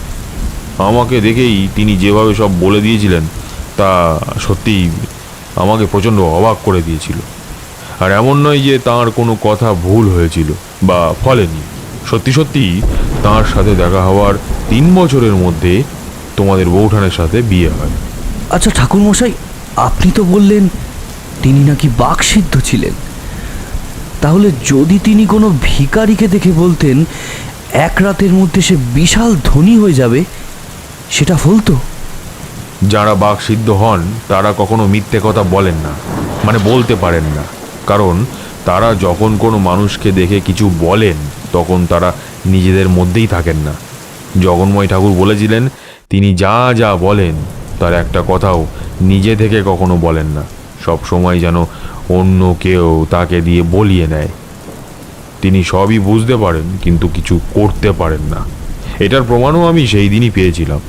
আমাকে দেখেই তিনি যেভাবে সব বলে দিয়েছিলেন তা সত্যিই আমাকে প্রচণ্ড অবাক করে দিয়েছিল। আর এমন নয় যে তাঁর কোনো কথা ভুল হয়েছিল বা ফলেনি। সত্যি সত্যি তাঁর সাথে দেখা হওয়ার 3 বছরের মধ্যে তোমাদের বৌঠানের সাথে বিয়ে হয়। আচ্ছা ঠাকুর মশাই, আপনি তো বললেন তিনি নাকি বাকসিদ্ধ ছিলেন। তাহলে যদি তিনি কোনো ভিখারিকে দেখে বলতেন এক রাতের মধ্যে সে বিশাল ধনী হয়ে যাবে, সেটা হতো? যারা বাকসিদ্ধ হন তারা কখনো মিথ্যে কথা বলেন না, মানে বলতে পারেন না। কারণ তারা যখন কোনো মানুষকে দেখে কিছু বলেন তখন তারা নিজেদের মধ্যেই থাকেন না। জগন্ময় ঠাকুর বলেছিলেন তিনি যা যা বলেন তার একটা কথাও নিজে থেকে কখনো বলেন না, সব সময় যেন অন্য কেউ তাকে দিয়ে বলিয়ে নেয়। তিনি সবই বুঝতে পারেন কিন্তু কিছু করতে পারেন না। এটার প্রমাণও আমি সেই দিনই পেয়েছিলাম।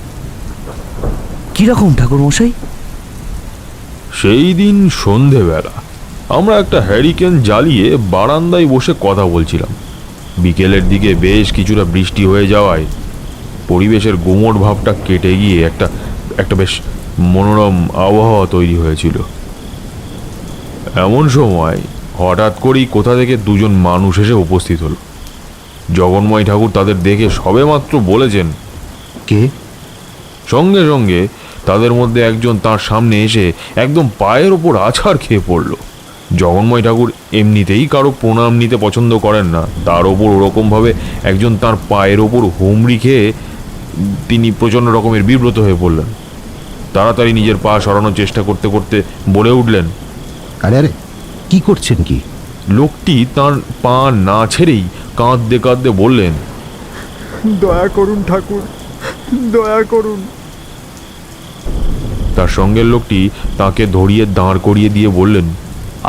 কিরকম ঠাকুর মশাই? সেই দিন সন্ধেবেলা আমরা একটা হ্যারিকেন জ্বালিয়ে বারান্দায় বসে কথা বলছিলাম। বিকেলের দিকে বেশ কিছুটা বৃষ্টি হয়ে যাওয়ায় পরিবেশের গুমোট ভাবটা কেটে গিয়ে একটা বেশ মনোরম আবহাওয়া তৈরি হয়েছিল। এমন সময় হঠাৎ করেই কোথা থেকে 2জন মানুষ এসে উপস্থিত হলো। জগন্ময় ঠাকুর তাদের দেখে সবেমাত্র বলেছেন, কে? সঙ্গে সঙ্গে তাদের মধ্যে একজন তার সামনে এসে একদম পায়ের ওপর আছাড় খেয়ে পড়ল। জগন্ময় ঠাকুর এমনিতেই কারো প্রণাম নিতে পছন্দ করেন না, তার ওপর ওরকমভাবে একজন তার পায়ের ওপর হুমড়ি খেয়ে তিনি প্রচণ্ড রকমের বিব্রত হয়ে পড়লেন। তাড়াতাড়ি নিজের পা সরানোর চেষ্টা করতে করতে বলে উঠলেন, আরে আরে, কি করছেন কি? লোকটি তার পা না ছেড়েই কাঁদতে কাঁদতে বললেন, দয়া করুন ঠাকুর, দয়া করুন। তার সঙ্গের লোকটি তাকে ধরিয়ে দাঁড় করিয়ে দিয়ে বললেন,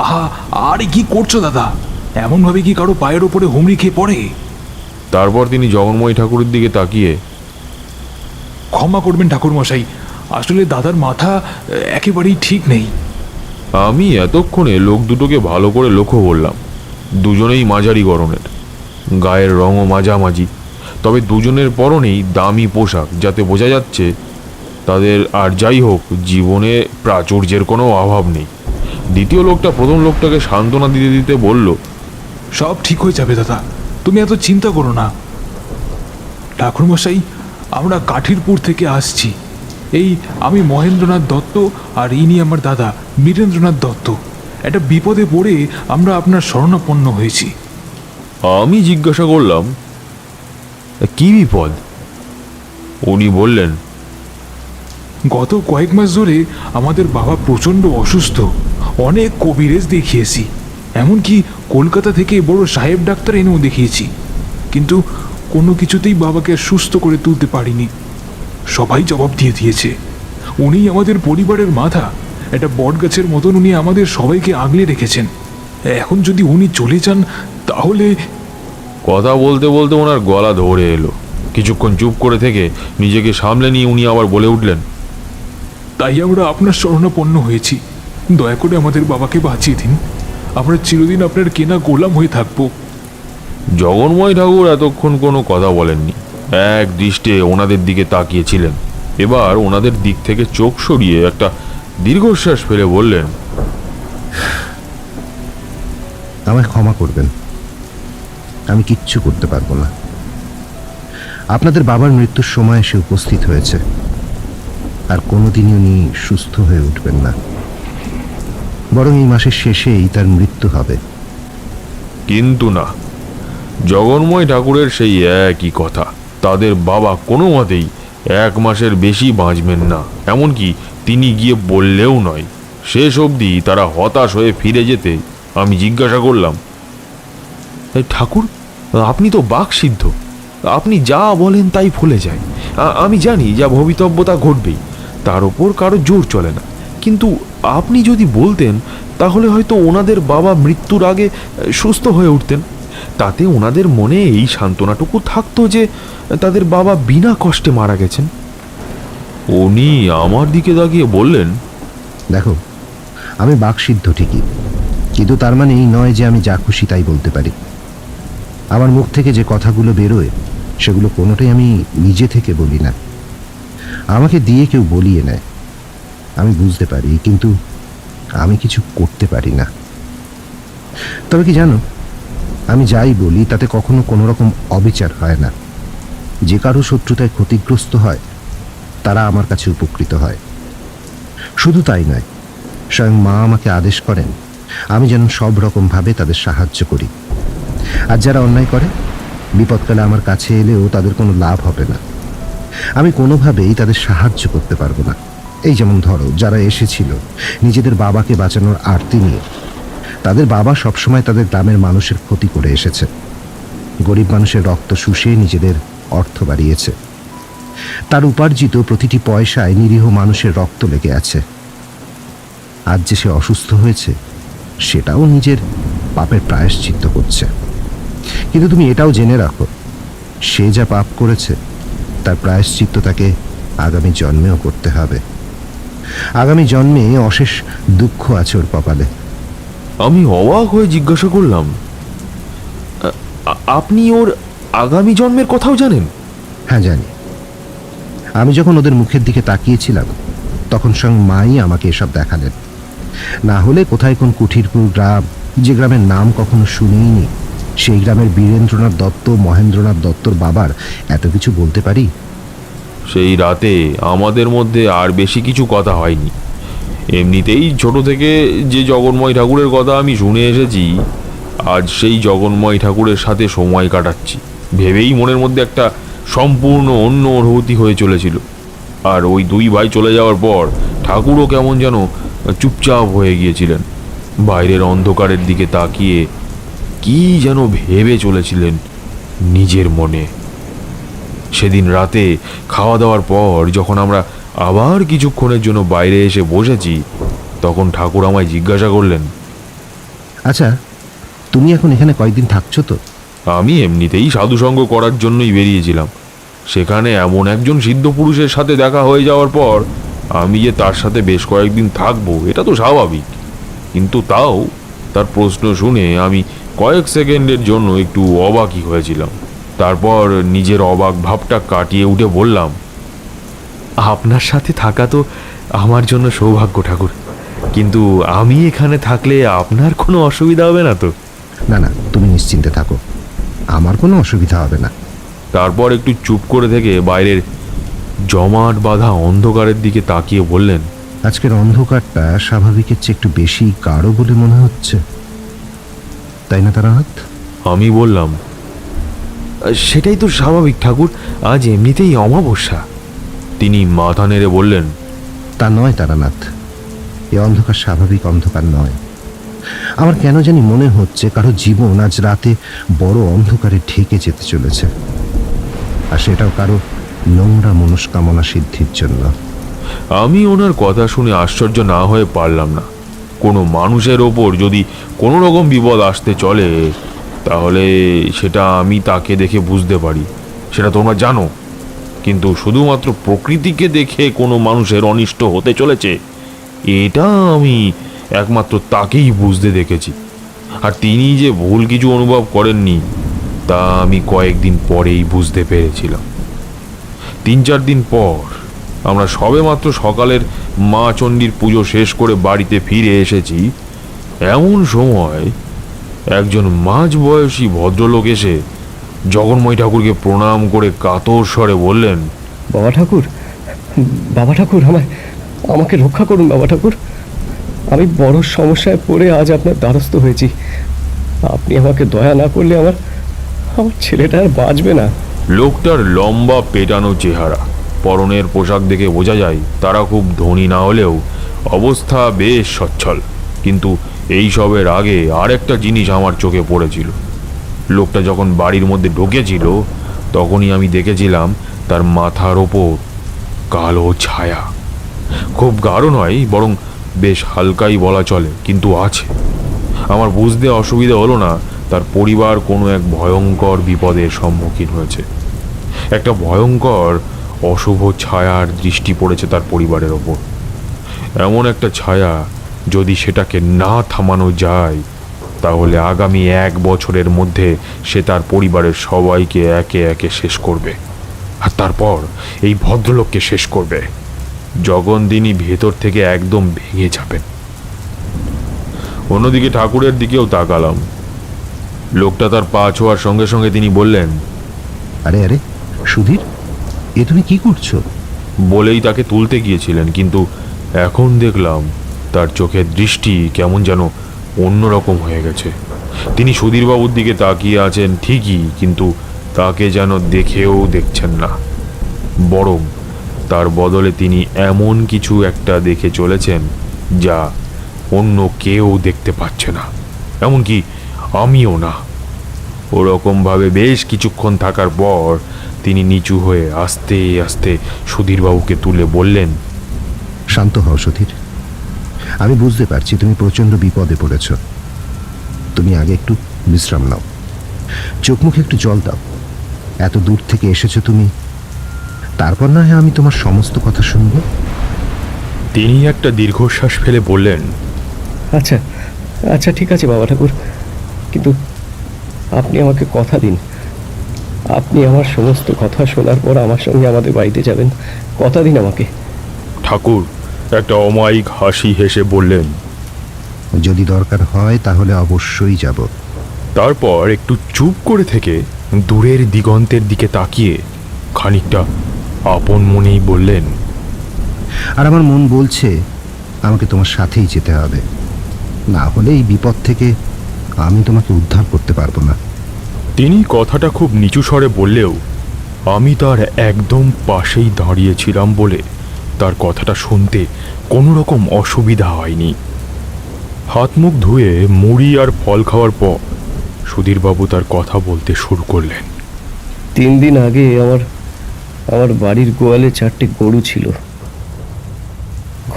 আহা, আরে কি করছো দাদা? এমনভাবে কি কারো পায়ের ওপরে হুমড়ি খেয়ে পড়ে? তারপর তিনি জগন্ময় ঠাকুরের দিকে তাকিয়ে, ক্ষমা করবেন ঠাকুর মশাই, আসলে দাদার মাথা একেবারেই ঠিক নেই। আমি এতক্ষণে লোক দুটোকে ভালো করে লক্ষ্য করলাম। দুজনেই মাঝারি গড়নের, গায়ের রঙও মাঝামাঝি, তবে দুজনের পরনেই দামি পোশাক, যাতে বোঝা যাচ্ছে তাদের আর যাই হোক জীবনে প্রাচুর্যের কোনো অভাব নেই। দ্বিতীয় লোকটা প্রথম লোকটাকে সান্ত্বনা দিতে দিতে বলল, সব ঠিক হয়ে যাবে দাদা, তুমি এত চিন্তা করো না। ঠাকুর মশাই, আমরা কাঠিরপুর থেকে আসছি। এই আমি মহেন্দ্রনাথ দত্ত, আর ইনি আমার দাদা বীরেন্দ্রনাথ দত্ত। একটা বিপদে পড়ে আমরা আপনার শরণাপন্ন হয়েছি। আমি জিজ্ঞাসা করলাম, কি বিপদ? উনি বললেন, গত কয়েক মাস ধরে আমাদের বাবা প্রচণ্ড অসুস্থ, অনেক কবিরেজ দেখিয়েছি, এমনকি কলকাতা থেকে বড় সাহেব ডাক্তার এনেও দেখিয়েছি, কিন্তু কোনো কিছুতেই বাবাকে সুস্থ করে তুলতে পারিনি। সবাই জবাব দিয়ে দিয়েছে উনিই আমাদের পরিবারের মাথা, একটা বটগাছের মতন উনি আমাদের সবাইকে আগলে রেখেছেন। এখন যদি উনি চলে যান তাহলে। কথা বলতে বলতে ওনার গলা ধরে এলো। কিছুক্ষণ চুপ করে থেকে নিজেকে সামলে নিয়ে উনি আবার বলে উঠলেন, তাই আমরা আপনার শরণাপন্ন হয়েছি, দয়া করে আমাদের বাবাকে বাঁচিয়ে দিন, আমরা চিরদিন আপনার কেনা গোলাম হয়ে থাকবো। জগন্ময় ঠাকুর এতক্ষণ কোনো কথা বলেননি, এক দৃষ্টে ওনাদের দিকে তাকিয়েছিলেন। এবার ওনাদের দিক থেকে চোখ সরিয়ে একটা দীর্ঘশ্বাস ফেলে বললেন, আমায় ক্ষমা করবেন, আমি কিচ্ছু করতে পারবো না। আপনাদের বাবার মৃত্যুর সময় সে উপস্থিত হয়েছে, আর কোনোদিনই উনি সুস্থ হয়ে উঠবেন না, বরং এই মাসের শেষেই তার মৃত্যু হবে। কিন্তু না, জগন্ময় ঠাকুরের সেই একই কথা, তাদের বাবা কোনো মতেই 1 মাসের বেশি বাঁচবেন না, এমনকি তিনি গিয়ে বললেও নয়। শেষ অবধি তারা হতাশ হয়ে ফিরে যেতে আমি জিজ্ঞাসা করলাম, ঠাকুর আপনি তো বাকসিদ্ধ, আপনি যা বলেন তাই ফলে যায়। আমি জানি যা ভবিতব্য তা ঘটবেই, তার ওপর কারো জোর চলে না, কিন্তু আপনি যদি বলতেন তাহলে হয়তো ওনাদের বাবা মৃত্যুর আগে সুস্থ হয়ে উঠতেন। তাতে ওনাদের মনে এই সান্ত্বনাটুকু থাকতো যে তাদের বাবা বিনা কষ্টে মারা গেছেন। উনি আমার দিকে তাকিয়ে বললেন, দেখো, আমি বাকসিদ্ধ ঠিকই, কিন্তু তার মানে এই নয় যে আমি যা খুশি তাই বলতে পারি। আমার মুখ থেকে যে কথাগুলো বেরোয় সেগুলো কোনোটাই আমি নিজে থেকে বলি না, আমাকে দিয়ে কেউ বলিয়ে নেয়। আমি বুঝতে পারি, কিন্তু আমি কিছু করতে পারি না। তবে কি জানো, আমি যাই বলি তাতে কখনো কোনো রকম অবিচার হয় না। যে কারো শত্রুতায় ক্ষতিগ্রস্ত হয় তারা আমার কাছে উপকৃত হয়। শুধু তাই নয়, স্বয়ং মা আমাকে আদেশ করেন আমি যেন সব রকমভাবে তাদের সাহায্য করি। আর যারা অন্যায় করে, বিপদকালে আমার কাছে এলেও তাদের কোনো লাভ হবে না, আমি কোনোভাবেই তাদের সাহায্য করতে পারবো না। এই যেমন ধরো, যারা এসেছিল নিজেদের বাবাকে বাঁচানোর আরতি নিয়ে, তাদের বাবা সবসময় তাদের গ্রামের মানুষের ক্ষতি করে এসেছে, গরিব মানুষের রক্ত শুষে নিজেদের অর্থ বাড়িয়েছে। তার উপার্জিত প্রতিটি পয়সায় নিরীহ মানুষের রক্ত লেগে আছে। আজ যে সে অসুস্থ হয়েছে, সেটাও নিজের পাপের প্রায়শ্চিত্ত করছে। কিন্তু তুমি এটাও জেনে রাখো, সে যা পাপ করেছে তার প্রায়শ্চিত্ত তাকে আগামী জন্মেও করতে হবে। আগামী জন্মে অশেষ দুঃখ আছে ওর কপালে। আমি অবাক হয়ে জিজ্ঞাসা করলাম, আপনি ওর আগামী জন্মের কথাও জানেন? হ্যাঁ, জানি। আমি যখন ওদের মুখের দিকে তাকিয়েছিলাম তখন স্বয়ং মাই আমাকে এসব দেখালেন। না হলে কোথায় কোন কুঠিরপুর গ্রাম, যে গ্রামের নাম কখনো শুনিনি, সেই গ্রামের বীরেন্দ্রনাথ দত্ত, মহেন্দ্রনাথ দত্তর বাবার এত কিছু বলতে পারি? সেই রাতে আমাদের মধ্যে আর বেশি কিছু কথা হয়নি। এমনিতেই ছোট থেকে যে জগন্ময় ঠাকুরের কথা আমি শুনে এসেছি, আজ সেই জগন্ময় ঠাকুরের সাথে সময় কাটাচ্ছি ভেবেই মনের মধ্যে একটা সম্পূর্ণ অন্য অনুভূতি হয়ে চলেছিল। আর ওই 2 ভাই চলে যাওয়ার পর ঠাকুরও কেমন যেন চুপচাপ হয়ে গিয়েছিলেন, বাইরের অন্ধকারের দিকে তাকিয়ে কি যেন ভেবে চলেছিলেন নিজের মনে। সেদিন রাতে খাওয়া দাওয়ার পর যখন আমরা আবার কিছুক্ষণের জন্য বাইরে এসে বসেছি, তখন ঠাকুর আমায় জিজ্ঞাসা করলেন, আচ্ছা, তুমি এখন এখানে কয়েকদিন থাকছো তো? আমি এমনিতেই সাধুসঙ্গ করার জন্যই বেরিয়েছিলাম। সেখানে এমন একজন সিদ্ধ পুরুষের সাথে দেখা হয়ে যাওয়ার পর আমি যে তার সাথে বেশ কয়েকদিন থাকবো এটা তো স্বাভাবিক, কিন্তু তাও তার প্রশ্ন শুনে আমি কয়েক সেকেন্ডের জন্য একটু অবাকই হয়েছিলাম। তারপর নিজের অবাক ভাবটা কাটিয়ে উঠে বললাম, আপনার সাথে থাকা তো আমার জন্য সৌভাগ্য ঠাকুর, কিন্তু আমি এখানে থাকলে আপনার কোনো অসুবিধা হবে না তো? না না, তুমি নিশ্চিন্তে থাকো, আমার কোনো অসুবিধা হবে না। তারপর একটু চুপ করে থেকে বাইরের জমাট বাঁধা অন্ধকারের দিকে তাকিয়ে বললেন, আজকের অন্ধকারটা স্বাভাবিকের চেয়ে একটু বেশি গাঢ় বলে মনে হচ্ছে, তাই না তারানাথ? আমি বললাম, সেটাই তো স্বাভাবিক ঠাকুর, আজ এমনিতেই অমাবস্যা। তিনি মাথা নেড়ে বললেন, তা নয় তারানাথ, এ অন্ধকার স্বাভাবিক অন্ধকার নয়। আমার কেন জানি মনে হচ্ছে কারো জীবন আজ রাতে বড় অন্ধকারে ঢেকে যেতে চলেছে, আর সেটাও কারো নোংরা মনস্কামনা সিদ্ধির জন্য। আমি ওনার কথা শুনে আশ্চর্য না হয়ে পারলাম না। কোনো মানুষের ওপর যদি কোনো রকম বিপদ আসতে চলে, তাহলে সেটা আমি তাকে দেখে বুঝতে পারি, সেটা তোমরা জানো। কিন্তু শুধুমাত্র প্রকৃতিকে দেখে কোনো মানুষের অনিষ্ট হতে চলেছে, এটা আমি একমাত্র তাকেই বুঝতে দেখেছি। আর তিনি যে ভুল কিছু অনুভব করেননি তা আমি কয়েকদিন পরেই বুঝতে পেরেছিলাম। 3-4 দিন পর আমরা সবেমাত্র সকালের মা চণ্ডীর পুজো শেষ করে বাড়িতে ফিরে এসেছি। এমন সময় একজন মাঝবয়সী ভদ্রলোক এসে জগন্ময় ঠাকুরকে প্রণাম করে কাতর স্বরে বললেন, বাবা ঠাকুর, বাবা ঠাকুর, আমাকে রক্ষা করুন বাবা ঠাকুর। আমি বড় সমস্যায় পড়ে আজ আপনার দ্বারস্থ হয়েছি। আপনি আমাকে দয়া না করলে আমার ছেলেটা আর বাঁচবে না। লোকটার লম্বা পেটানো চেহারা, পরনের পোশাক দেখে বোঝা যায় তারা খুব ধনী না হলেও অবস্থা বেশ সচ্ছল। কিন্তু এই সবের আগে আরেকটা জিনিস আমার চোখে পড়েছিল। লোকটা যখন বাড়ির মধ্যে ঢুকেছিল তখনই আমি দেখেছিলাম তার মাথার ওপর কালো ছায়া। খুব গাঢ় নয়, বরং বেশ হালকাই বলা চলে, কিন্তু আছে। আমার বুঝতে অসুবিধা হলো না তার পরিবার কোনো এক ভয়ঙ্কর বিপদের সম্মুখীন হয়েছে। একটা ভয়ঙ্কর অশুভ ছায়ার দৃষ্টি পড়েছে তার পরিবারের ওপর। এমন একটা ছায়া, যদি সেটাকে না থামানো যায় তাহলে আগামী 1 বছরের মধ্যে সে তার পরিবারের সবাইকে একে একে শেষ করবে, আর তারপর এই ভদ্রলোককে শেষ করবে। জগনদিনী ভেতর থেকে একদম ভেঙে যাবেন। অন্যদিকে ঠাকুরের দিকেও তাকালাম। লোকটা তার পা ছোঁয়ার সঙ্গে সঙ্গে তিনি বললেন, আরে আরে সুধীর, এ তুমি কি করছো? বলেই তাকে তুলতে গিয়েছিলেন, কিন্তু এখন দেখলাম তার চোখের দৃষ্টি কেমন যেন অন্যরকম হয়ে গেছে। তিনি সুধীরবাবুর দিকে তাকিয়ে আছেন ঠিকই, কিন্তু তাকে যেন দেখেও দেখছেন না, বরং তার বদলে তিনি এমন কিছু একটা দেখে চলেছেন যা অন্য কেউ দেখতে পাচ্ছে না, এমনকি আমিও না। ওরকমভাবে বেশ কিছুক্ষণ থাকার পর তিনি নিচু হয়ে আস্তে আস্তে সুধীরবাবুকে তুলে বললেন, শান্ত হও সুধীর, আমি বুঝতে পারছি তুমি প্রচণ্ড বিপদে পড়েছ। তুমি আগে একটু বিশ্রাম নাও, চোখ মুখে একটু জল দাও। এত দূর থেকে এসেছো তুমি, তারপর না হয় আমি তোমার সমস্ত কথা শুনবো। তিনি একটা দীর্ঘশ্বাস ফেলে বললেন, আচ্ছা আচ্ছা, ঠিক আছে বাবা ঠাকুর, কিন্তু আপনি আমাকে কথা দিন, আপনি আমার সমস্ত কথা শোনার পর আমার সঙ্গে আমাদের বাড়িতে যাবেন। কথা দিন আমাকে। ঠাকুর একটা অমায়িক হাসি হেসে বললেন, যদি দরকার হয় তাহলে অবশ্যই যাব। তারপর একটু চুপ করে থেকে দূরের দিগন্তের দিকে তাকিয়ে খানিকটা আপন মনেই বললেন, আর আমার মন বলছে আমাকে তোমার সাথেই যেতে হবে, না হলে এই বিপদ থেকে আমি তোমাকে উদ্ধার করতে পারবো না। তিনি কথাটা খুব নিচু স্বরে বললেও আমি তার একদম পাশেই দাঁড়িয়েছিলাম বলে তার কথাটা শুনতে কোনো রকম অসুবিধা হয়নি। হাত মুখ ধুয়ে মুড়ি আর ফল খাওয়ার পর সুধীরবাবু তার কথা বলতে শুরু করলেন। 3 দিন আগে আমার বাড়ির গোয়ালে 4টে গরু ছিল।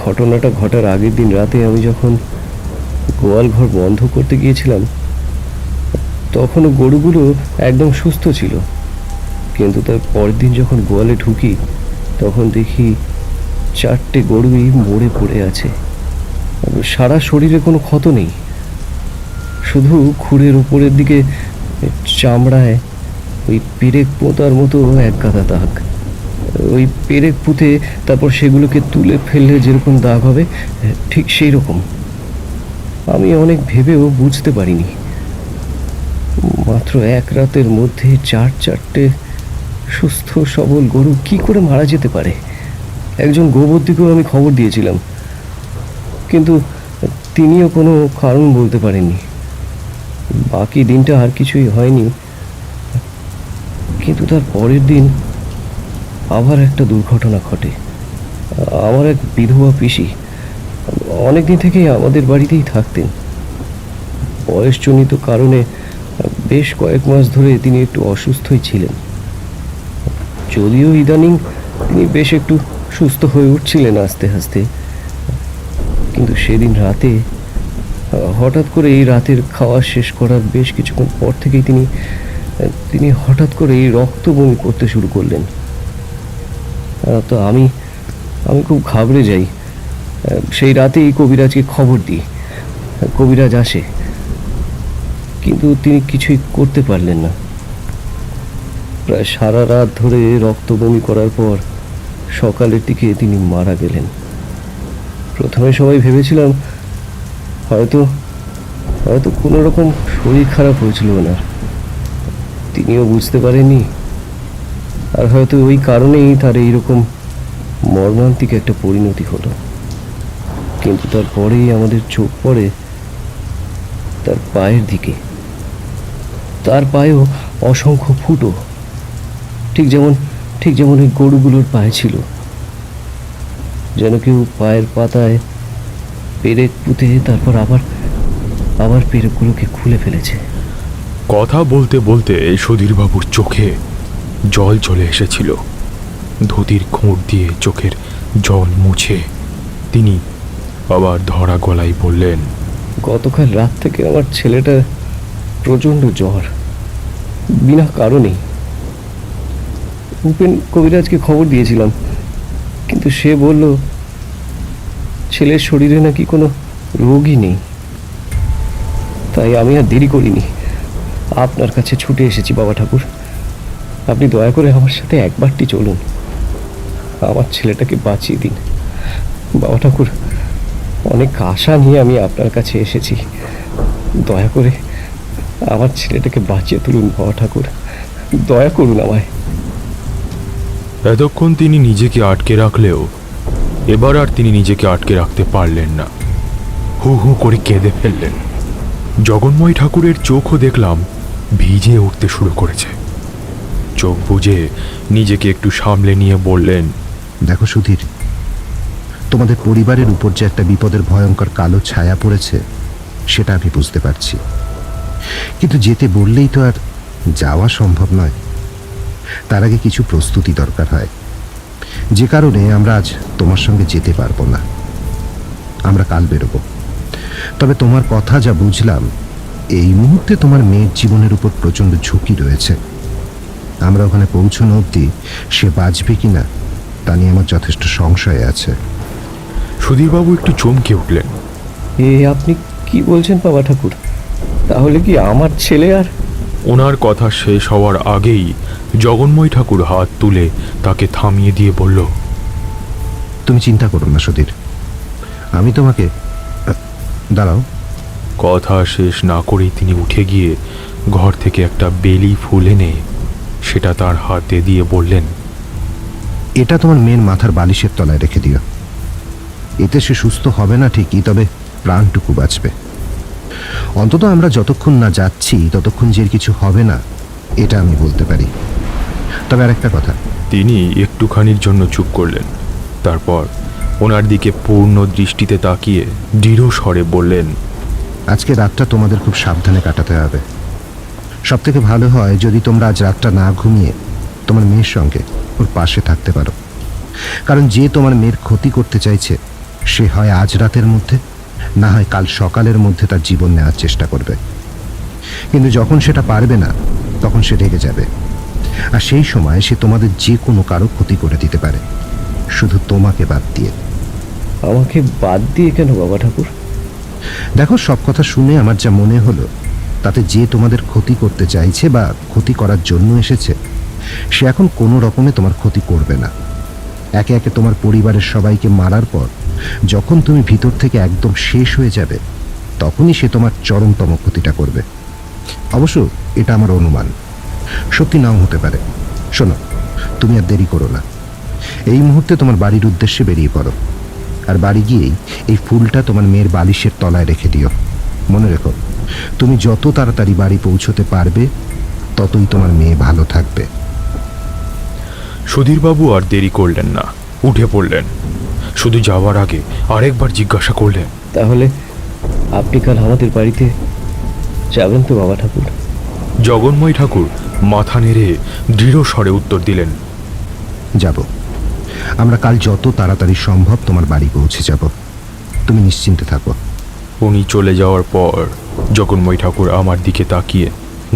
ঘটনাটা ঘটার আগের দিন রাতে আমি যখন গোয়াল ঘর বন্ধ করতে গিয়েছিলাম তখনও গরুগুলো একদম সুস্থ ছিল, কিন্তু তার পরের দিন যখন গোয়ালে ঢুকি তখন দেখি 4টে গরুই মরে পড়ে আছে। সারা শরীরে কোনো ক্ষত নেই, শুধু খুরের উপরের দিকে চামড়ায় ওই পেরেক পোঁতার মতো এক গাদা দাগ। ওই পেরেক পুঁতে তারপর সেগুলোকে তুলে ফেললে যেরকম দাগ হবে ঠিক সেই রকম। আমি অনেক ভেবেও বুঝতে পারিনি মাত্র 1 রাতের মধ্যে 4টে সুস্থ সবল গরু কি করে মারা যেতে পারে। একজন গোবর্দিকেও আমি খবর দিয়েছিলাম, কিন্তু তিনিও কোনো কারণ বলতে পারেননি। বাকি দিনটা আর কিছুই হয়নি, কিন্তু তার পরের দিন আবার একটা দুর্ঘটনা ঘটে। আমার এক বিধবা পিসি অনেকদিন থেকেই আমাদের বাড়িতেই থাকতেন। বয়সজনিত কারণে বেশ কয়েক মাস ধরে তিনি একটু অসুস্থই ছিলেন, যদিও ইদানিং তিনি বেশ একটু সুস্থ হয়ে উঠছিলেন আস্তে আস্তে। কিন্তু সেদিন রাতে হঠাৎ করে এই রাতের খাওয়া শেষ করার বেশ কিছুক্ষণ পর থেকেই তিনি হঠাৎ করে এই রক্ত বমি করতে শুরু করলেন। তো আমি খুব ঘাবড়ে যাই। সেই রাতেই কবিরাজকে খবর দিই। কবিরাজ আসে, কিন্তু তিনি কিছুই করতে পারলেন না। প্রায় সারা রাত ধরে রক্ত বমি করার পর সকালের দিকে তিনি মারা গেলেন। প্রথমে সবাই ভেবেছিলাম হয়তো কোনো রকম শরীর খারাপ হয়েছিল ওনার, তিনিও বুঝতে পারেননি, আর হয়তো ওই কারণেই তার এইরকম মর্মান্তিক একটা পরিণতি হলো। কিন্তু তারপরেই আমাদের চোখ পড়ে তার পায়ের দিকে। তার পায়েও অসংখ্য ফুটো, ঠিক যেমন ওই গরুগুলোর পায়ে ছিল। যেন কেউ পায়ের পাতায় পেরেক পুঁতে তারপর আবার পেরেকগুলোকে খুলে ফেলেছে। কথা বলতে বলতে সুধীরবাবুর চোখে জল চলে এসেছিল। ধুতির খুঁট দিয়ে চোখের জল মুছে তিনি আবার ধরা গলায় বললেন, গতকাল রাত থেকে আমার ছেলেটা প্রচণ্ড জ্বর, বিনা কারণেই। উপেন কবিরাজকে খবর দিয়েছিলাম, কিন্তু সে বলল ছেলের শরীরে নাকি কোনো রোগই নেই। তাই আমি আর দেরি করিনি, আপনার কাছে ছুটে এসেছি বাবা ঠাকুর। আপনি দয়া করে আমার সাথে একবারটি চলুন, আমার ছেলেটাকে বাঁচিয়ে দিন বাবা ঠাকুর। অনেক আশা নিয়ে আমি আপনার কাছে এসেছি, দয়া করে আমার ছেলেটাকে বাঁচিয়ে তুলুন বাবা ঠাকুর, দয়া করুন আমায়। এতক্ষণ তিনি নিজেকে আটকে রাখলেও এবার আর তিনি নিজেকে আটকে রাখতে পারলেন না। হু হু করে কেঁদে ফেললেন। জগন্ময় ঠাকুরের চোখও দেখলাম ভিজে উঠতে শুরু করেছে। চোখ বুজে নিজেকে একটু সামলে নিয়ে বললেন, দেখো সুধীর, তোমাদের পরিবারের উপর যে একটা বিপদের ভয়ঙ্কর কালো ছায়া পড়েছে সেটা আমি বুঝতে পারছি, কিন্তু যেতে বললেই তো আর যাওয়া সম্ভব নয়। তার আগে কিছু প্রস্তুতি দরকার হয়, যে কারণে আমরা আজ তোমার সঙ্গে যেতে পারবো না। আমরা কাল বেরোবো। তবে তোমার কথা যা বুঝলাম, এই মুহূর্তে তোমার মেয়ের জীবনের উপর প্রচণ্ড ঝুঁকি রয়েছে। আমরা ওখানে পৌঁছানো অবধি সে বাঁচবে কিনা তা নিয়ে আমার যথেষ্ট সংশয় আছে। সুধীরবাবু একটু চমকে উঠলেন। আপনি কি বলছেন বাবা ঠাকুর? তাহলে কি আমার ছেলে আর? ওনার কথা শেষ হওয়ার আগেই জগন্ময় ঠাকুর হাত তুলে তাকে থামিয়ে দিয়ে বলল, তুমি চিন্তা করো না সুধীর, আমি তোমাকে দাঁড়াও। কথা শেষ না করেই তিনি উঠে গিয়ে ঘর থেকে একটা বেলি ফুল এনে সেটা তার হাতে দিয়ে বললেন, এটা তোমার মেয়ের মাথার বালিশের তলায় রেখে দিও। এতে সে সুস্থ হবে না ঠিকই, তবে প্রাণটুকু বাঁচবে। অন্তত আমরা যতক্ষণ না যাচ্ছি ততক্ষণ যে কিছু হবে না এটা আমি বলতে পারি। তবে আরেকটা কথা। তিনি একটুখানির জন্য চুপ করলেন, তারপর ওনার দিকে পূর্ণ দৃষ্টিতে তাকিয়ে দৃঢ় স্বরে বললেন, আজকে রাতটা তোমাদের খুব সাবধানে কাটাতে হবে। সব থেকে ভালো হয় যদি তোমরা আজ রাতটা না ঘুমিয়ে তোমার মেয়ের সঙ্গে ওর পাশে থাকতে পারো। কারণ যে তোমার মেয়ের ক্ষতি করতে চাইছে সে হয় আজ রাতের মধ্যে, না হয় কাল সকালের মধ্যে তার জীবন নেওয়ার চেষ্টা করবে। কিন্তু যখন সেটা পারবে না তখন সে রেগে যাবে, আর সেই সময় সে তোমাদের যে কোনো কারো ক্ষতি করে দিতে পারে, শুধু তোমাকে বাদ দিয়ে। আমাকে বাদ দিয়ে কেন বাবা ঠাকুর? দেখো, সব কথা শুনে আমার যা মনে হলো তাতে যে তোমাদের ক্ষতি করতে চাইছে বা ক্ষতি করার জন্য এসেছে সে এখন কোনো রকমে তোমার ক্ষতি করবে না। একে একে তোমার পরিবারের সবাইকে মারার পর যখন তুমি ভিতর থেকে একদম শেষ হয়ে যাবে তখনই সে তোমার চরমতম ক্ষতিটা করবে। অবশ্য এটা আমার অনুমান, সত্যি নাও হতে পারে। শোনো, তুমি আর দেরি করো না, এই মুহূর্তে তোমার বাড়ির উদ্দেশ্যে বেরিয়ে পড়ো। আর বাড়ি গিয়েই এই ফুলটা তোমার মেয়ের বালিশের তলায় রেখে দিও। মনে রেখো, তুমি যত তাড়াতাড়ি বাড়ি পৌঁছতে পারবে ততই তোমার মেয়ে ভালো থাকবে। সুধীরবাবু আর দেরি করলেন না, উঠে পড়লেন। শুধু যাওয়ার আগে আরেকবার জিজ্ঞাসা করলেন, তাহলে আপনি কাল আমাদের বাড়িতে যাবেন তো বাবা ঠাকুর? জগন্ময় ঠাকুর মাথা নেড়ে দৃঢ় স্বরে উত্তর দিলেন, যাব। আমরা কাল যত তাড়াতাড়ি সম্ভব তোমার বাড়ি পৌঁছে যাব, তুমি নিশ্চিন্তে থাকো। উনি চলে যাওয়ার পর জগন্ময় ঠাকুর আমার দিকে তাকিয়ে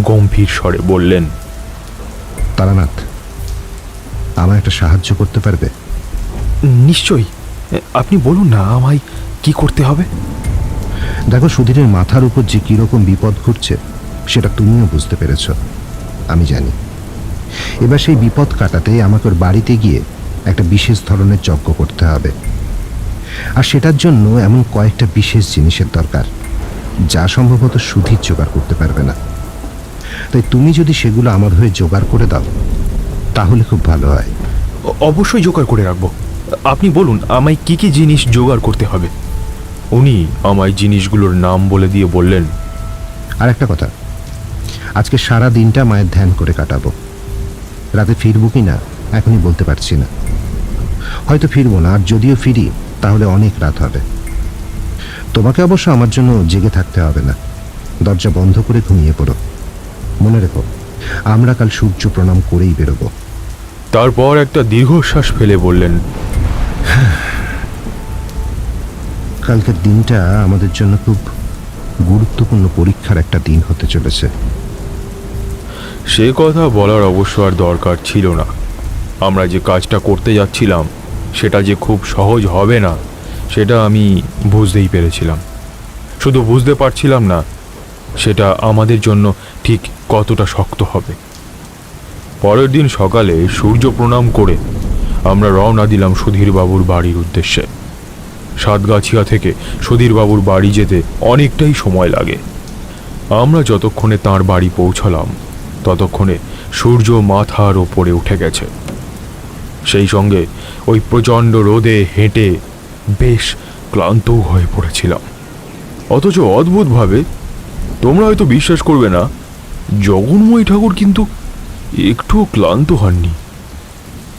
গম্ভীর স্বরে বললেন, তারানাথ, আমার একটা সাহায্য করতে পারবে? নিশ্চয়ই, আপনি বলুন না আমায় কি করতে হবে। দেখো, সুধীরের মাথার উপর যে কিরকম বিপদ ঘটছে সেটা তুমিও বুঝতে পেরেছ, আমি জানি। এবার সেই বিপদ কাটাতে আমাকে ওর বাড়িতে গিয়ে একটা বিশেষ ধরনের যজ্ঞ করতে হবে, আর সেটার জন্য এমন কয়েকটা বিশেষ জিনিসের দরকার যা সম্ভবত সুধীর জোগাড় করতে পারবে না। তাই তুমি যদি সেগুলো আমার হয়ে জোগাড় করে দাও তাহলে খুব ভালো হয়। অবশ্যই জোগাড় করে রাখবো। আপনি বলুন আমায় কি কি জিনিস জোগাড় করতে হবে। উনি আমায় জিনিসগুলোর নাম বলে দিয়ে বললেন, আর একটা কথা, আজকে সারা দিনটা মায়ের ধ্যান করে কাটাবো। রাতে ফিরবো কি না এখনই বলতে পারছি না, হয়তো ফিরবো না, আর যদিও ফিরি তাহলে অনেক রাত হবে। তোমাকে অবশ্য আমার জন্য জেগে থাকতে হবে না, দরজা বন্ধ করে ঘুমিয়ে পড়ো। মনে রেখো, আমরা কাল সূর্য প্রণাম করেই বেরোবো। তারপর একটা দীর্ঘশ্বাস ফেলে বললেন, কালকের দিনটা আমাদের জন্য খুব গুরুত্বপূর্ণ পরীক্ষার একটা দিন হতে চলেছে। সে কথা বলার অবশ্য আর দরকার ছিল না। আমরা যে কাজটা করতে যাচ্ছিলাম সেটা যে খুব সহজ হবে না সেটা আমি বুঝতেই পেরেছিলাম। শুধু বুঝতে পারছিলাম না সেটা আমাদের জন্য ঠিক কতটা শক্ত হবে। পরের দিন সকালে সূর্য প্রণাম করে আমরা রওনা দিলাম সুধীরবাবুর বাড়ির উদ্দেশ্যে। সাতগাছিয়া থেকে সুধীরবাবুর বাড়ি যেতে অনেকটাই সময় লাগে। আমরা যতক্ষণে তাঁর বাড়ি পৌঁছলাম ততক্ষণে সূর্য মাথার ওপরে উঠে গেছে। সেই সঙ্গে ওই প্রচণ্ড রোদে হেঁটে বেশ ক্লান্তও হয়ে পড়েছিলাম। অথচ অদ্ভুতভাবে, তোমরা হয়তো বিশ্বাস করবে না, জগন্ময় ঠাকুর কিন্তু একটুও ক্লান্ত হননি।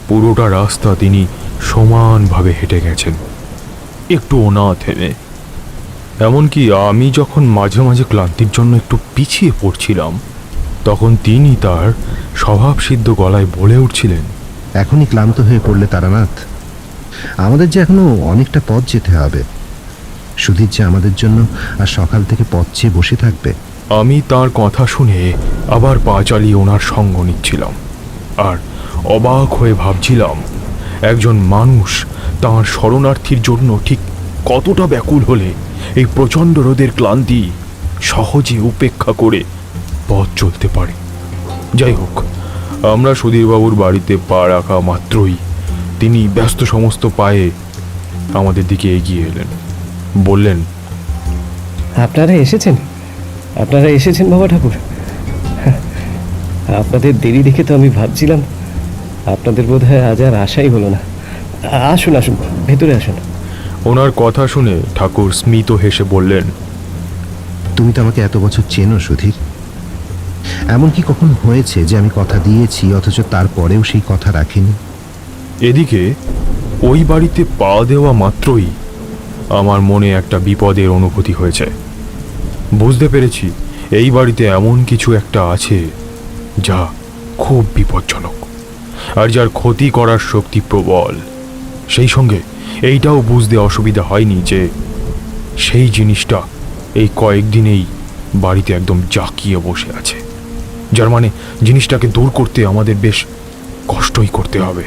পুরোটা রাস্তা তিনি সমানভাবে হেঁটে গেছেন, একটুও না থেমে। এমনকি আমি যখন মাঝে মাঝে ক্লান্তির জন্য একটু পিছিয়ে পড়ছিলাম তখন তিনি তার স্বভাবসিদ্ধ গলায় বলে উঠছিলেন, এখনই ক্লান্ত হয়ে পড়লে তারানাথ, আমাদের যে এখনো অনেকটা পথ যেতে হবে। সুধীর যে আমাদের জন্য আর সকাল থেকে পথ চেয়ে বসে থাকবে। আমি তার কথা শুনে আবার পা চালিয়ে ওনার সঙ্গ নিচ্ছিলাম আর অবাক হয়ে ভাবছিলাম একজন মানুষ তাঁর শরণার্থীর জন্য ঠিক কতটা ব্যাকুল হলে এই প্রচণ্ড রোদের ক্লান্তি সহজে উপেক্ষা করে পথ চলতে পারে। যাই হোক, আমরা সুধীরবাবুর বাড়িতে পা রাখা মাত্রই তিনি ব্যস্ত সমস্ত পায়ে আমাদের দিকে এগিয়ে এলেন। বললেন, আপনারা এসেছেন বাবা ঠাকুর। আপনাদের দেরি দেখে তো আমি ভাবছিলাম আপনাদের বোধহয় আজ আর আশাই হলো না। আসুন আসুন, ভেতরে আসুন। ওনার কথা শুনে ঠাকুর স্মিত হেসে বললেন, তুমি তো আমাকে এত বছর চেনো সুধীর। এমন কি কখনো হয়েছে যে আমি কথা দিয়েছি অথচ তারপরেও সেই কথা রাখিনি? এদিকে ওই বাড়িতে পা দেওয়া মাত্রই আমার মনে একটা বিপদের অনুভূতি হয়েছে। বুঝতে পেরেছি এই বাড়িতে এমন কিছু একটা আছে যা খুব বিপজ্জনক আর যার ক্ষতি করার শক্তি প্রবল। সেই সঙ্গে এইটাও বুঝতে অসুবিধা হয়নি যে সেই জিনিসটা এই কয়েকদিনেই বাড়িতে একদম জাঁকিয়ে বসে আছে, যার মানে জিনিসটাকে দূর করতে আমাদের বেশ কষ্টই করতে হবে।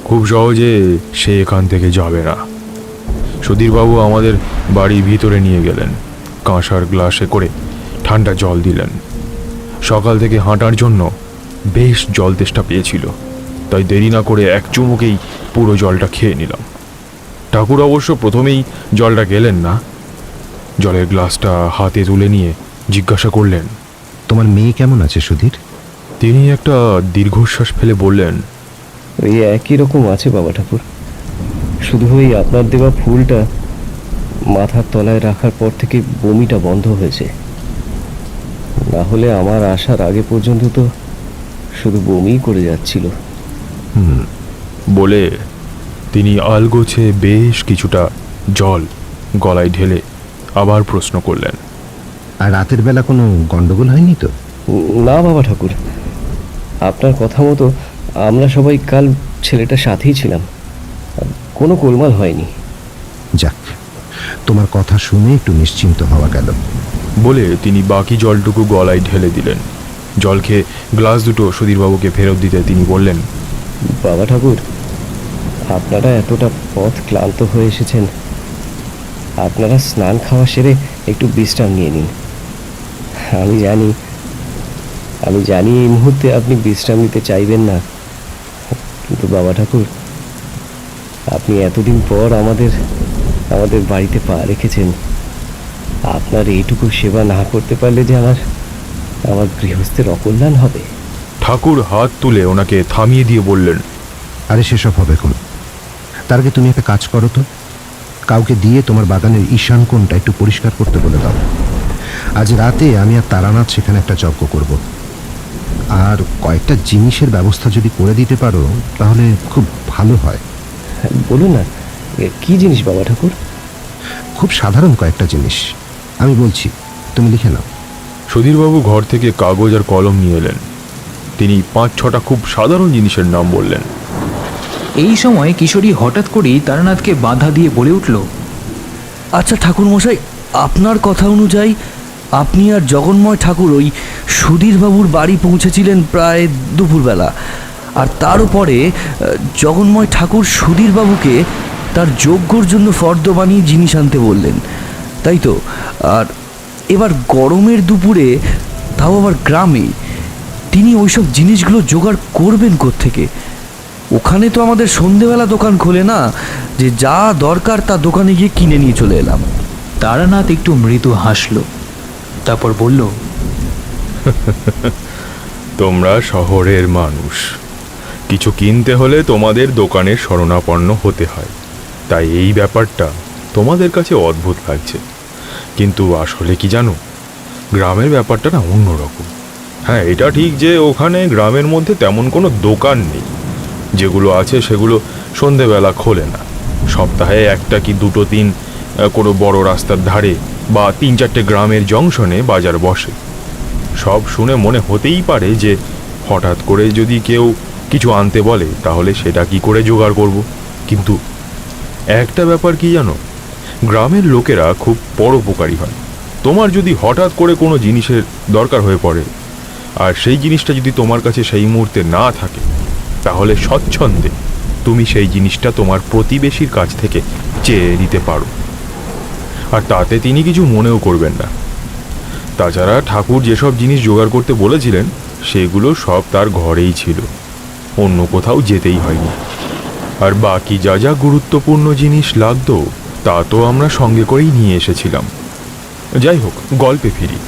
খুব সহজে সে এখান থেকে যাবে না। সুধীরবাবু আমাদের বাড়ির ভিতরে নিয়ে গেলেন, কাঁসার গ্লাসে করে ঠান্ডা জল দিলেন। সকাল থেকে হাঁটার জন্য বেশ জল তেষ্টা পেয়েছিল, তাই দেরি না করে এক চুমুকেই পুরো জলটা খেয়ে নিলাম। ঠাকুর অবশ্য প্রথমেই জলটা গেলেন না, জলের গ্লাসটা হাতে তুলে নিয়ে জিজ্ঞাসা করলেন, তোমার মেয়ে কেমন আছে সুধীর? তিনি একটা দীর্ঘশ্বাস ফেলে বললেন, ওই একই রকম আছে বাবা ঠাকুর, শুধু ওই আপনার দেওয়া ফুলটা মাথার তলায় রাখার পর থেকে বমিটা বন্ধ হয়েছে। না হলে আমার আসার আগে পর্যন্ত তো শুধু বমিই করে যাচ্ছিল। বলে তিনি আলগোছে বেশ কিছুটা জল গলায় ঢেলে আবার প্রশ্ন করলেন, আর রাতের বেলা কোনো গন্ডগোল হয়নি তো? না বাবা ঠাকুর, আপনার কথা মতো আমরা সবাই কাল ছেলেটার সাথেই ছিলাম, কোনো গোলমাল হয়নি। যাক, তোমার কথা শুনে একটু নিশ্চিন্ত হওয়া গেল। বলে তিনি বাকি জলটুকু গলায় ঢেলে দিলেন। জল খেয়ে গ্লাস দুটো সুধীরবাবুকে ফেরত দিতে তিনি বললেন, বাবা ঠাকুর, আপনারা এতটা পথ ক্লান্ত হয়ে এসেছেন, আপনারা স্নান খাওয়া সেরে একটু বিশ্রাম নিয়ে নিন। আমি জানি এই মুহূর্তে আপনি বিশ্রাম নিতে চাইবেন না, কিন্তু বাবা ঠাকুর, আপনি এতদিন পর আমাদের বাড়িতে পা রেখেছেন, আপনার এইটুকু সেবা না করতে পারলে যে আমার গৃহস্থের অকল্যাণ হবে। ঠাকুর হাত তুলে ওনাকে থামিয়ে দিয়ে বললেন, আরে সেসব হবে কোন, তার আগে তুমি একটা কাজ করো তো, কাউকে দিয়ে তোমার বাগানের ঈশান কোণটা একটু পরিষ্কার করতে বলে দাও। আজ রাতে আমি আর তারানাথ সেখানে একটা যজ্ঞ করব, আর কয়েকটা জিনিসের ব্যবস্থা যদি করে দিতে পারো তাহলে খুব ভালো হয়। বলুন না, কি জিনিস বাবা ঠাকুর? খুব সাধারণ কয়েকটা জিনিস, আমি বলছি, তুমি লিখে নাও। সুধীরবাবু ঘর থেকে কাগজ আর কলম নিয়ে এলেন। তিনি 5-6টা খুব সাধারণ জিনিসের নাম বললেন। এই সময় কিশোরী হঠাৎ করেই তারানাথকে বাধা দিয়ে বলে উঠল, আচ্ছা ঠাকুর মশাই, আপনার কথা অনুযায়ী আপনি আর জগন্ময় ঠাকুর ওই সুধীরবাবুর বাড়ি পৌঁছেছিলেন প্রায় দুপুরবেলা, আর তার উপরে জগন্ময় ঠাকুর সুধীরবাবুকে তার যজ্ঞর জন্য ফর্দ বানিয়ে জিনিস আনতে বললেন, তাই তো? আর এবার গরমের দুপুরে, তাও আবার গ্রামে, তিনি ওইসব জিনিসগুলো জোগাড় করবেন কোত্থেকে? ওখানে তো আমাদের সন্ধেবেলা দোকান খোলে না যে যা দরকার তা দোকানে গিয়ে কিনে নিয়ে চলে এলাম। তারানাথ একটু মৃদু হাসল, তারপর বলল, তোমরা শহরের মানুষ, কিছু কিনতে হলে তোমাদের দোকানের শরণাপন্ন হতে হয়, তাই এই ব্যাপারটা তোমাদের কাছে অদ্ভুত লাগছে। কিন্তু আসলে কি জানো, গ্রামের ব্যাপারটা না অন্যরকম। হ্যাঁ, এটা ঠিক যে ওখানে গ্রামের মধ্যে তেমন কোনো দোকান নেই, যেগুলো আছে সেগুলো সন্ধেবেলা খোলে না। সপ্তাহে একটা কি দুটো দিন কোনো বড় রাস্তার ধারে বা 3-4টে গ্রামের জংশনে বাজার বসে। সব শুনে মনে হতেই পারে যে হঠাৎ করে যদি কেউ কিছু আনতে বলে তাহলে সেটা কি করে জোগাড় করব। কিন্তু একটা ব্যাপার কি জানো, গ্রামের লোকেরা খুব পরোপকারী হয়। তোমার যদি হঠাৎ করে কোনো জিনিসের দরকার হয়ে পড়ে আর সেই জিনিসটা যদি তোমার কাছে সেই মুহূর্তে না থাকে, তাহলে স্বচ্ছন্দে তুমি সেই জিনিসটা তোমার প্রতিবেশীর কাছ থেকে চেয়ে নিতে পারো, আর তাতে তিনি কিছু মনেও করবেন না। তাছাড়া ঠাকুর যেসব জিনিস জোগাড় করতে বলেছিলেন সেগুলো সব তার ঘরেই ছিল, অন্য কোথাও যেতেই হয়নি। আর বাকি যা যা গুরুত্বপূর্ণ জিনিস লাগতো তা তো আমরা সঙ্গে করেই নিয়ে এসেছিলাম। যাই হোক, গল্পে ফিরি।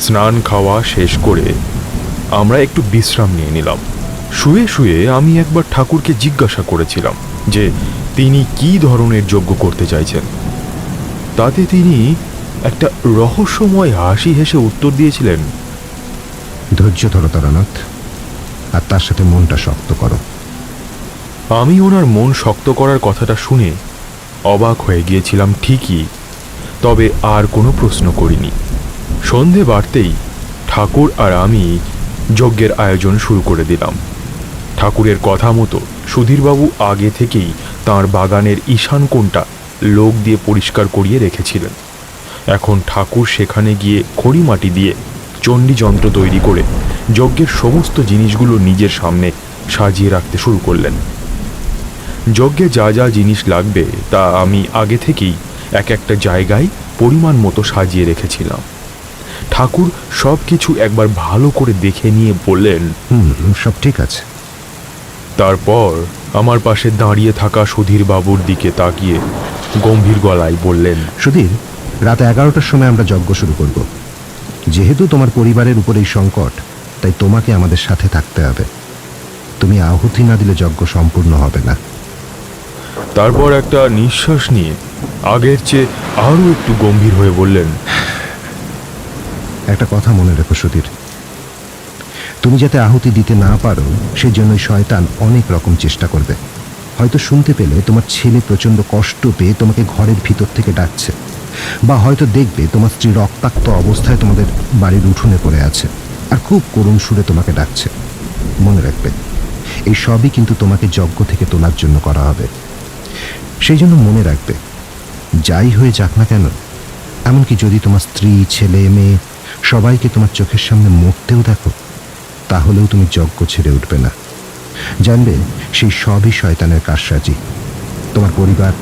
স্নান খাওয়া শেষ করে আমরা একটু বিশ্রাম নিয়ে নিলাম। শুয়ে শুয়ে আমি একবার ঠাকুরকে জিজ্ঞাসা করেছিলাম যে তিনি কি ধরনের যজ্ঞ করতে চাইছেন। তাতে তিনি একটা রহস্যময় হাসি হেসে উত্তর দিয়েছিলেন, ধৈর্য ধরো তারানাথ, আর তার সাথে মনটা শক্ত করো। আমি ওনার মন শক্ত করার কথাটা শুনে অবাক হয়ে গিয়েছিলাম ঠিকই, তবে আর কোনো প্রশ্ন করিনি। সন্ধে বাড়তেই ঠাকুর আর আমি যজ্ঞের আয়োজন শুরু করে দিলাম। ঠাকুরের কথা মতো সুধীরবাবু আগে থেকেই তাঁর বাগানের ঈশান কোণটা লোক দিয়ে পরিষ্কার করিয়ে রেখেছিলেন। এখন ঠাকুর সেখানে গিয়ে খড়ি মাটি দিয়ে চণ্ডী যন্ত্র তৈরি করে যজ্ঞের সমস্ত জিনিসগুলো নিজের সামনে সাজিয়ে রাখতে শুরু করলেন। যজ্ঞে যা যা জিনিস লাগবে তা আমি আগে থেকেই এক একটা জায়গায় পরিমাণ মতো সাজিয়ে রেখেছিলাম। ঠাকুর সব কিছু একবার ভালো করে দেখে নিয়ে বললেন, সব ঠিক আছে। তারপর আমার পাশে দাঁড়িয়ে থাকা সুধীর বাবুর দিকে তাকিয়ে গম্ভীর গলায় বললেন, সুধীর, রাত 11টার সময় আমরা যজ্ঞ শুরু করব। যেহেতু তোমার পরিবারের উপর এই সংকট, তাই তোমাকে আমাদের সাথে থাকতে হবে। তুমি আহুতি না দিলে যজ্ঞ সম্পূর্ণ হবে না। তারপর একটা নিঃশ্বাস নিয়ে আগের চেয়ে আরও একটু গম্ভীর হয়ে বললেন, একটা কথা মনে রেখো সুধীর, তুমি যাতে আহুতি দিতে না পারো সেই জন্যই শয়তান অনেক রকম চেষ্টা করবে। হয়তো শুনতে পেলে তোমার ছেলে প্রচণ্ড কষ্ট পেয়ে তোমাকে ঘরের ভিতর থেকে ডাকছে, বা হয়তো দেখবে তোমার স্ত্রী রক্তাক্ত অবস্থায় তোমাদের বাড়ির উঠোনে পড়ে আছে আর খুব করুণ সুরে তোমাকে ডাকছে। মনে রাখবে, এই সবই কিন্তু তোমাকে যজ্ঞ থেকে তোলার জন্য করা হবে। সেই জন্য মনে রাখবে, যাই হয়ে যাক না কেন, এমনকি যদি তোমার স্ত্রী, ছেলে, মেয়ে সবাইকে তোমার চোখের সামনে মরতেও দেখো, তাহলেও তুমি যজ্ঞ ছেড়ে উঠবে না। জানবে সেই সবই শয়তানের কারসাজি। তোমার পরিবার,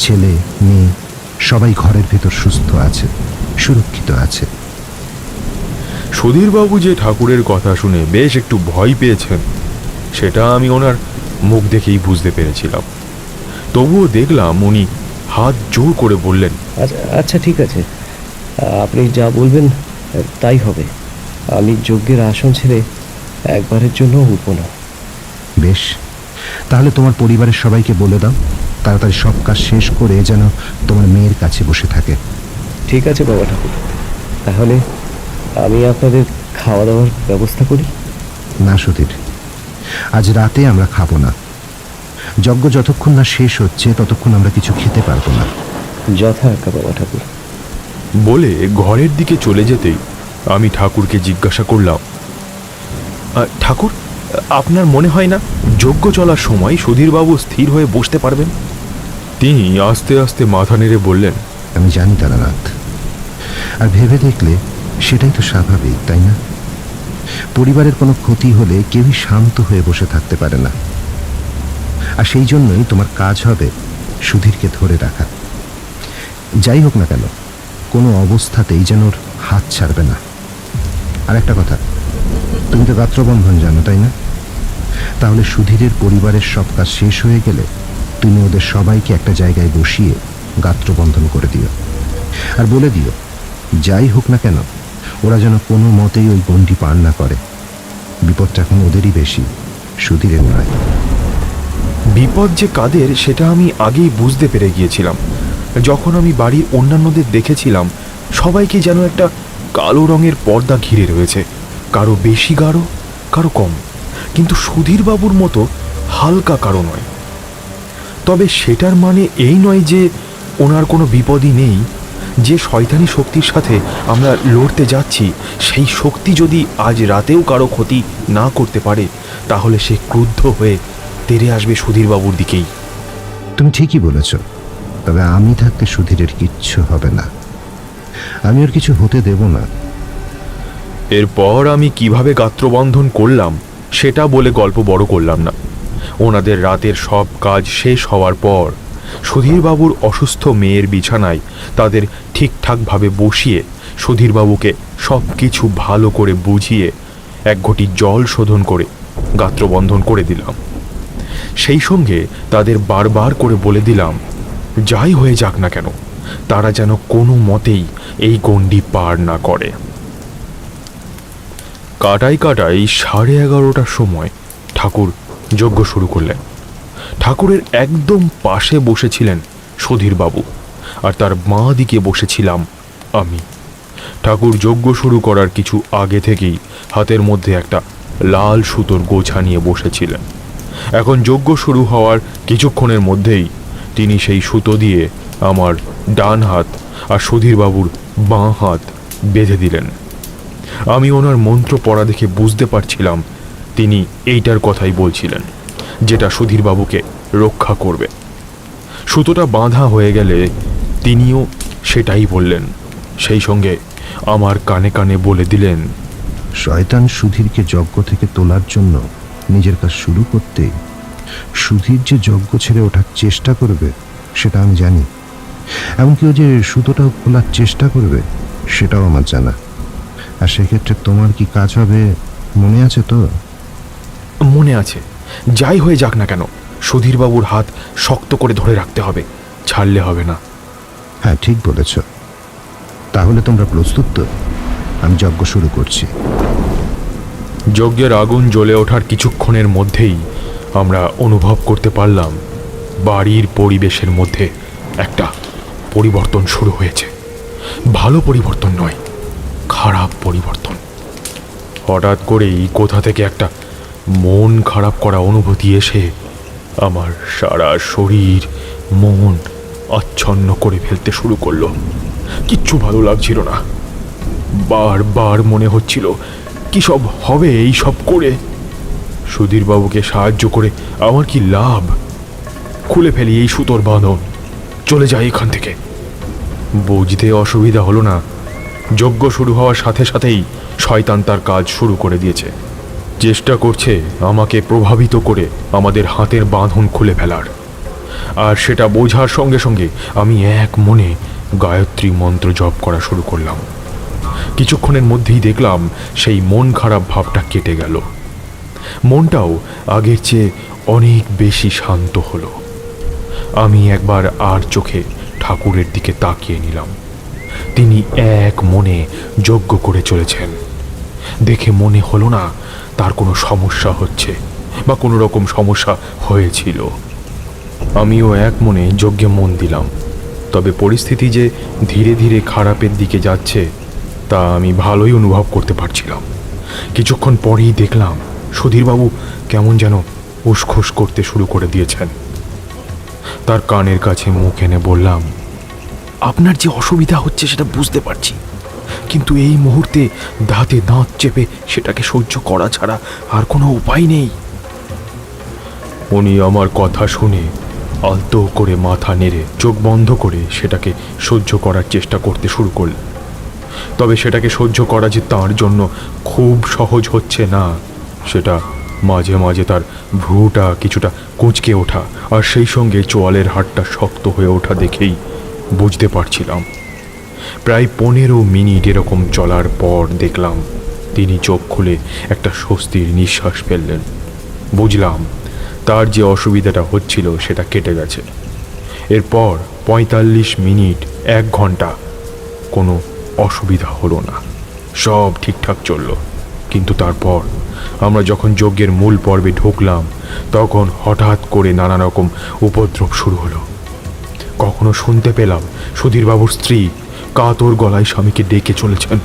ছেলে, মেয়ে সবাই ঘরের ভেতর সুস্থ আছে, সুরক্ষিত আছে। সুধীরবাবু যে ঠাকুরের কথা শুনে বেশ একটু ভয় পেয়েছেন সেটা আমি ওনার মুখ দেখেই বুঝতে পেরেছিলাম। তবুও দেখলাম উনি হাত জোর করে বললেন, আচ্ছা ঠিক আছে, আপনি যা বলবেন তাই হবে। আমি যজ্ঞের আসন ছেড়ে একবারের জন্য উঠব না। বেশ, তাহলে তোমার পরিবারের সবাইকে বলে দাও তাড়াতাড়ি সব কাজ শেষ করে যেন তোমার মেয়ের কাছে বসে থাকে। ঠিক আছে বাবা ঠাকুর, তাহলে আমি আপনাদের খাওয়া দাওয়ার ব্যবস্থা করি। না সুধীর, আজ রাতে আমরা খাবো না। যজ্ঞ যতক্ষণ না শেষ হচ্ছে ততক্ষণ আমরা কিছু খেতে পারবো না। যথা আজ্ঞা বাবা ঠাকুর। বলে ঘরের দিকে চলে যেতেই আমি ঠাকুরকে জিজ্ঞাসা করলাম, ঠাকুর, আপনার মনে হয় না যজ্ঞ চলার সময় সুধীরবাবু স্থির হয়ে বসতে পারবেন? তিনি আস্তে আস্তে মাথা নেড়ে বললেন, আমি জানি তারানাথ, আর ভেবে দেখলে সেটাই তো স্বাভাবিক, তাই না? পরিবারের কোনো ক্ষতি হলে কেউই শান্ত হয়ে বসে থাকতে পারে না। আর সেই জন্যই তোমার কাজ হবে সুধীরকে ধরে রাখা। যাই হোক না কেন, কোনো অবস্থাতেই যেন ওর হাত ছাড়বে না। আর একটা কথা, তুমি তো গাত্রবন্ধন জানো, তাই না? তাহলে সুধীরের পরিবারের সব কাজ শেষ হয়ে গেলে তুমি ওদের সবাইকে একটা জায়গায় বসিয়ে গাত্রবন্ধন করে দিও। আর বলে দিও, যাই হোক না কেন ওরা যেন কোনো মতেই ওই গণ্ডি পার না করে। বিপদটা এখন ওদেরই বেশি, সুধীরের নয়। বিপদ যে কাদের সেটা আমি আগেই বুঝতে পেরে গিয়েছিলাম। যখন আমি বাড়ির অন্যান্যদের দেখেছিলাম, সবাইকে যেন একটা কালো রঙের পর্দা ঘিরে রয়েছে, কারো বেশি গাঢ়, কারো কম, কিন্তু সুধীরবাবুর মতো হালকা কারো নয়। তবে সেটার মানে এই নয় যে ওনার কোনো বিপদই নেই। যে শয়তানি শক্তির সাথে আমরা লড়তে যাচ্ছি, সেই শক্তি যদি আজ রাতেও কারো ক্ষতি না করতে পারে, তাহলে সে ক্রুদ্ধ হয়ে তেড়ে আসবে সুধীরবাবুর দিকেই। তুমি ঠিকই বলেছ, তবে আমি থাকতে সুধীরের কিচ্ছু হবে না। আমি ওর কিছু হতে দেব না। এরপর আমি কিভাবে গাত্রবন্ধন করলাম সেটা বলে গল্প বড় করলাম না। ওনাদের রাতের সব কাজ শেষ হওয়ার পর সুধীরবাবুর অসুস্থ মেয়ের বিছানায় তাদের ঠিকঠাকভাবে বসিয়ে সুধীরবাবুকে সব কিছু ভালো করে বুঝিয়ে এক ঘটি জল শোধন করে গাত্রবন্ধন করে দিলাম। সেই সঙ্গে তাদের বারবার করে বলে দিলাম, যাই হয়ে যাক না কেন তারা যেন কোনো মতেই এই গণ্ডি পার না করে। কাটাই 11:30টার সময় ঠাকুর যজ্ঞ শুরু করলেন। ঠাকুরের একদম পাশে বসেছিলেন সুধীরবাবু, আর তার বাঁ দিকে বসেছিলাম আমি। ঠাকুর যজ্ঞ শুরু করার কিছু আগে থেকেই হাতের মধ্যে একটা লাল সুতোর গোছা নিয়ে বসেছিলেন। এখন যজ্ঞ শুরু হওয়ার কিছুক্ষণের মধ্যেই তিনি সেই সুতো দিয়ে আমার ডান হাত আর সুধীরবাবুর বাঁ হাত বেঁধে দিলেন। আমি ওনার মন্ত্র পড়া দেখে বুঝতে পারছিলাম তিনি এইটার কথাই বলছিলেন, যেটা সুধীরবাবুকে রক্ষা করবে। সুতোটা বাঁধা হয়ে গেলে তিনিও সেটাই বললেন। সেই সঙ্গে আমার কানে কানে বলে দিলেন, শয়তান সুধীরকে যজ্ঞ থেকে তোলার জন্য নিজের কাজ শুরু করতে সুধীর যে যজ্ঞ ছেড়ে ওঠার চেষ্টা করবে সেটা আমি জানি। এমনকি ও যে সুতোটাও খোলার চেষ্টা করবে সেটাও আমার জানা। আর সেক্ষেত্রে তোমার কি কাজ হবে মনে আছে তো? মনে আছে। যাই হয়ে যাক না কেন সুধীরবাবুর হাত শক্ত করে ধরে রাখতে হবে, ছাড়লে হবে না। হ্যাঁ, ঠিক বলেছ। তাহলে তোমরা প্রস্তুত তো? আমি যজ্ঞ শুরু করছি। যজ্ঞের আগুন জ্বলে ওঠার কিছুক্ষণের মধ্যেই আমরা অনুভব করতে পারলাম বাড়ির পরিবেশের মধ্যে একটা পরিবর্তন শুরু হয়েছে। ভালো পরিবর্তন নয়, খারাপ পরিবর্তন। হঠাৎ করেই কোথা থেকে একটা মন খারাপ করা অনুভূতি এসে আমার সারা শরীর মন আচ্ছন্ন করে ফেলতে শুরু করলো। কিচ্ছু ভালো লাগছিল না। বারবার মনে হচ্ছিল কি সব হবে এই সব করে। সুধীরবাবুকে সাহায্য করে আমার কি লাভ? খুলে ফেলি এই সুতোর বাঁধন, চলে যাই এখান থেকে। বুঝতে অসুবিধা হলো না, যজ্ঞ শুরু হওয়ার সাথে সাথেই শয়তান তার কাজ শুরু করে দিয়েছে। চেষ্টা করছে আমাকে প্রভাবিত করে আমাদের হাতের বাঁধন খুলে ফেলার। আর সেটা বোঝার সঙ্গে সঙ্গে আমি এক মনে গায়ত্রী মন্ত্র জপ করা শুরু করলাম। কিছুক্ষণের মধ্যেই দেখলাম সেই মন খারাপ ভাবটা কেটে গেল। মনটাও আগের চেয়ে অনেক বেশি শান্ত হলো। আমি একবার আর চোখে ঠাকুরের দিকে তাকিয়ে নিলাম। তিনি এক মনে যজ্ঞ করে চলেছেন। দেখে মনে হলো না তার কোনো সমস্যা হচ্ছে বা কোনো রকম সমস্যা হয়েছিল। আমিও এক মনে যজ্ঞে মন দিলাম, তবে পরিস্থিতি যে ধীরে ধীরে খারাপের দিকে যাচ্ছে তা আমি ভালোই অনুভব করতে পারছিলাম। কিছুক্ষণ পরেই দেখলাম সুধীরবাবু কেমন যেন উসখুস করতে শুরু করে দিয়েছেন। তার কানের কাছে মুখ এনে বললাম, আপনার যে অসুবিধা হচ্ছে সেটা বুঝতে পারছি, কিন্তু এই মুহূর্তে দাঁতে দাঁত চেপে সেটাকে সহ্য করা ছাড়া আর কোনো উপায় নেই। উনি আমার কথা শুনে আলতো করে মাথা নেড়ে চোখ বন্ধ করে সেটাকে সহ্য করার চেষ্টা করতে শুরু করলেন। তবে সেটাকে সহ্য করা যে তার জন্য খুব সহজ হচ্ছে না, সেটা মাঝে মাঝে তার ভ্রুটা কিছুটা কুঁচকে ওঠা আর সেই সঙ্গে চোয়ালের হাড়টা শক্ত হয়ে ওঠা দেখেই বুঝতে পারছিলাম। প্রায় 15 মিনিট এরকম চলার পর দেখলাম তিনি চোখ খুলে একটা স্বস্তির নিঃশ্বাস ফেললেন। বুঝলাম তার যে অসুবিধাটা হচ্ছিল সেটা কেটে গেছে। এরপর 45 মিনিট 1 ঘন্টা কোনো অসুবিধা হলো না, সব ঠিকঠাক চলল। কিন্তু তারপর আমরা যখন যজ্ঞের মূল পর্বে ঢুকলাম তখন হঠাৎ করে নানা রকম উপদ্রব শুরু হলো। কখনো শুনতে পেলাম সুধীরবাবুর স্ত্রী কাতর গলায় স্বামীকে ডেকে চলেছেন,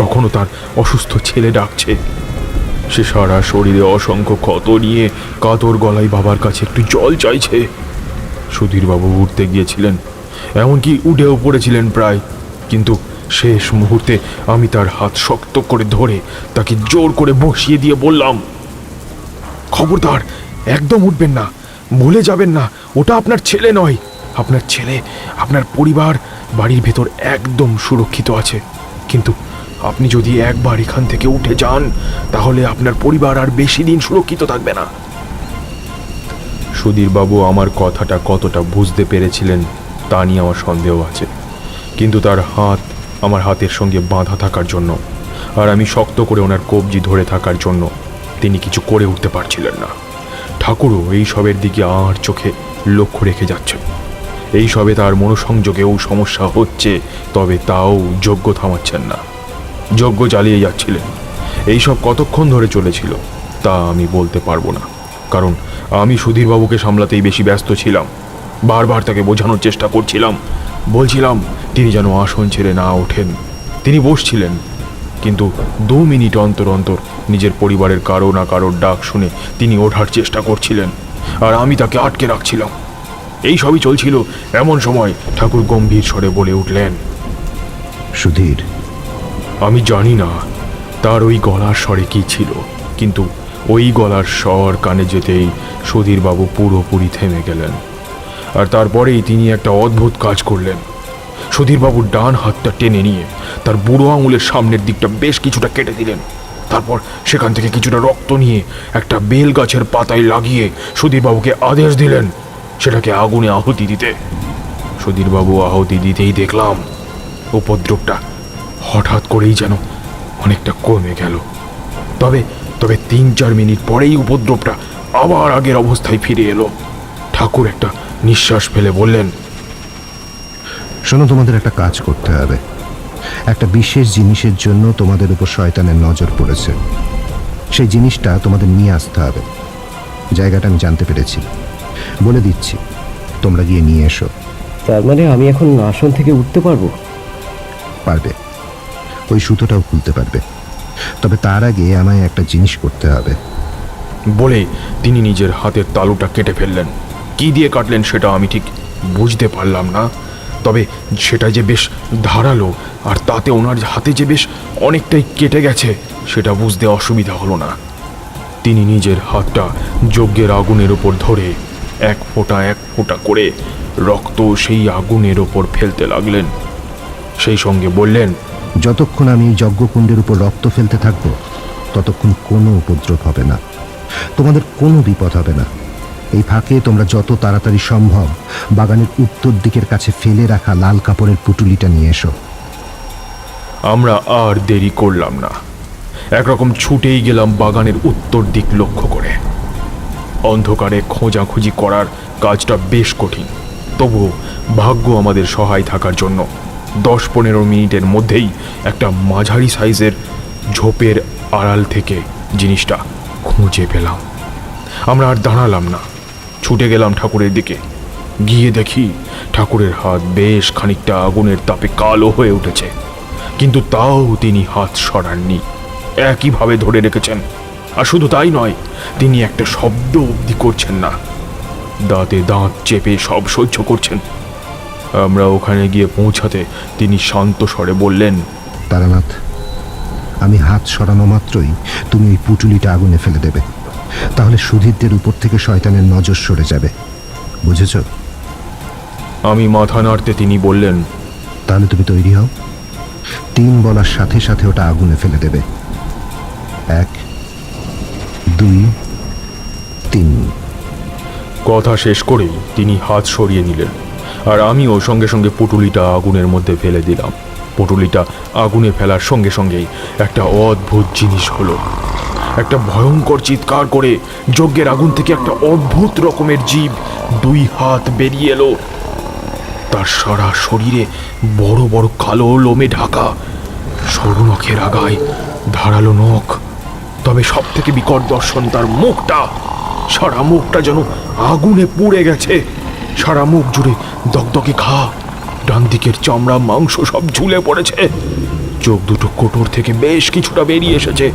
কখনো তার অসুস্থ ছেলে ডাকছে। সে সারা শরীরে অসংখ্য ক্ষত নিয়ে কাতর গলায় বাবার কাছে একটু জল চাইছে। সুধীরবাবু উঠতে গিয়েছিলেন, এমনকি উঠেও পড়েছিলেন প্রায়, কিন্তু শেষ মুহূর্তে আমি তার হাত শক্ত করে ধরে তাকে জোর করে বসিয়ে দিয়ে বললাম, খবরদার একদম উঠবেন না, ভুলে যাবেন না ওটা আপনার ছেলে নয়। আপনার ছেলে, আপনার পরিবার বাড়ির ভেতর একদম সুরক্ষিত আছে, কিন্তু আপনি যদি একবার এখান থেকে উঠে যান তাহলে আপনার পরিবার আর বেশি দিন সুরক্ষিত থাকবে না। সুধীরবাবু আমার কথাটা কতটা বুঝতে পেরেছিলেন তা নিয়ে আমার সন্দেহ আছে, কিন্তু তার হাত আমার হাতের সঙ্গে বাঁধা থাকার জন্য আর আমি শক্ত করে ওনার কবজি ধরে থাকার জন্য তিনি কিছু করে উঠতে পারছিলেন না। ঠাকুরও এই সবের দিকে আর চোখে লক্ষ্য রেখে যাচ্ছেন। এই সবে তার মনোসংযোগেও সমস্যা হচ্ছে, তবে তাও যজ্ঞ থামাচ্ছেন না, যজ্ঞ চালিয়ে যাচ্ছিলেন। এই সব কতক্ষণ ধরে চলেছিল তা আমি বলতে পারবো না, কারণ আমি সুধীরবাবুকে সামলাতেই বেশি ব্যস্ত ছিলাম। বারবার তাকে বোঝানোর চেষ্টা করছিলাম, বলছিলাম তিনি যেন আসন ছেড়ে না ওঠেন। তিনি বসছিলেন, কিন্তু 2 মিনিট অন্তর অন্তর নিজের পরিবারের কারো না কারোর ডাক শুনে তিনি ওঠার চেষ্টা করছিলেন, আর আমি তাকে আটকে রাখছিলাম। এই সবই চলছিল, এমন সময় ঠাকুর গম্ভীর স্বরে বলে উঠলেন, সুধীর। আমি জানি না তার ওই গলার স্বরে কি ছিল, কিন্তু ওই গলার স্বর কানে যেতেই সুধীরবাবু পুরোপুরি থেমে গেলেন। আর তারপরেই তিনি একটা অদ্ভুত কাজ করলেন। সুধীরবাবুর ডান হাতটা টেনে নিয়ে তার বুড়ো আঙুলের সামনের দিকটা বেশ কিছুটা কেটে দিলেন। তারপর সেখান থেকে কিছুটা রক্ত নিয়ে একটা বেল গাছের পাতায় লাগিয়ে সুধীরবাবুকে আদেশ দিলেন সেটাকে আগুনে আহুতি দিতে। সুধীরবাবু আহুতি দিতেই দেখলাম উপদ্রবটা হঠাৎ করেই যেন অনেকটা কমে গেল। তবে 3-4 মিনিট পরেই উপদ্রবটা আবার আগের অবস্থায় ফিরে এলো। ঠাকুর একটা নিঃশ্বাস ফেলে বললেন, শোনো, তোমাদের একটা কাজ করতে হবে। একটা বিশেষ জিনিসের জন্য তোমাদের উপর শয়তানের নজর পড়েছে। সেই জিনিসটা তোমাদের নিয়ে আসতে হবে। জায়গাটা আমি জানতে পেরেছি, বলে দিচ্ছি, তোমরা গিয়ে নিয়ে এসো। তার মানে আমি এখন আসন থেকে উঠতে পারবো? পারবে, ওই সুতোটাও খুলতে পারবে, তবে তার আগে আমায় একটা জিনিস করতে হবে। বলে তিনি নিজের হাতের তালুটা কেটে ফেললেন। কি দিয়ে কাটলেন সেটা আমি ঠিক বুঝতে পারলাম না, তবে সেটা যে বেশ ধারালো আর তাতে ওনার হাতে যে বেশ অনেকটাই কেটে গেছে সেটা বুঝতে অসুবিধা হলো না। তিনি নিজের হাতটা যজ্ঞের আগুনের ওপর ধরে এক ফোঁটা করে রক্ত সেই আগুনের ওপর ফেলতে লাগলেন। সেই সঙ্গে বললেন, যতক্ষণ আমি এই যজ্ঞকুণ্ডের উপর রক্ত ফেলতে থাকবো ততক্ষণ কোনো উপদ্রব হবে না, তোমাদের কোনো বিপদ হবে না। এই ফাঁকে তোমরা যত তাড়াতাড়ি সম্ভব বাগানের উত্তর দিকের কাছে ফেলে রাখা লাল কাপড়ের পুটুলিটা নিয়ে এসো। আমরা আর দেরি করলাম না, একরকম ছুটেই গেলাম বাগানের উত্তর দিক লক্ষ্য করে। অন্ধকারে খোঁজাখুঁজি করার কাজটা বেশ কঠিন, তবুও ভাগ্য আমাদের সহায় থাকার জন্য 10-15 মিনিটের মধ্যেই একটা মাঝারি সাইজের ঝোপের আড়াল থেকে জিনিসটা খুঁজে পেলাম। আমরা আর দাঁড়ালাম না, ছুটে গেলাম ঠাকুরের দিকে। গিয়ে দেখি ঠাকুরের হাত বেশ খানিকটা আগুনের তাপে কালো হয়ে উঠেছে, কিন্তু তাও তিনি হাত সরাননি, একইভাবে ধরে রেখেছেন। আর শুধু তাই নয়, তিনি একটা শব্দ অবধি করছেন না, দাঁতে দাঁত চেপে সব সহ্য করছেন। আমরা ওখানে গিয়ে পৌঁছাতে তিনি শান্ত স্বরে বললেন, তারানাথ, আমি হাত সরানো মাত্রই তুমি এই পুটুলিটা আগুনে ফেলে দেবে, তাহলে সুধীরদের উপর থেকে শয়তানের নজর সরে যাবে, বুঝেছ? আমি মাথা নাড়তে তিনি বললেন, তাহলে তুমি তৈরি হও। 3 বলার সাথে সাথে ওটা আগুনে ফেলে দেবে। 1, 2, 3। কথা শেষ করেই তিনি হাত সরিয়ে নিলেন, আর আমিও সঙ্গে সঙ্গে পুটুলিটা আগুনের মধ্যে ফেলে দিলাম। পুটুলিটা আগুনে ফেলার সঙ্গে সঙ্গেই একটা অদ্ভুত জিনিস হলো। একটা ভয়ঙ্কর চিৎকার করে যজ্ঞের আগুন থেকে একটা অদ্ভুত রকমের জীব 2 হাত বেরিয়ে এলো। তার সারা শরীরে বড় বড় কালো লোমে ঢাকা, সরু নখের আগায় ধারালো নখ। তবে সব থেকে বিকট দর্শন তার মুখটা। সারা মুখটা যেন আগুনে পুড়ে গেছে, সারা মুখ জুড়ে দগদগে ঘা, ডান দিকের চামড়া মাংস সব ঝুলে পড়েছে। চোখ দুটো কোটর থেকে বেশ কিছুটা বেরিয়ে এসেছে,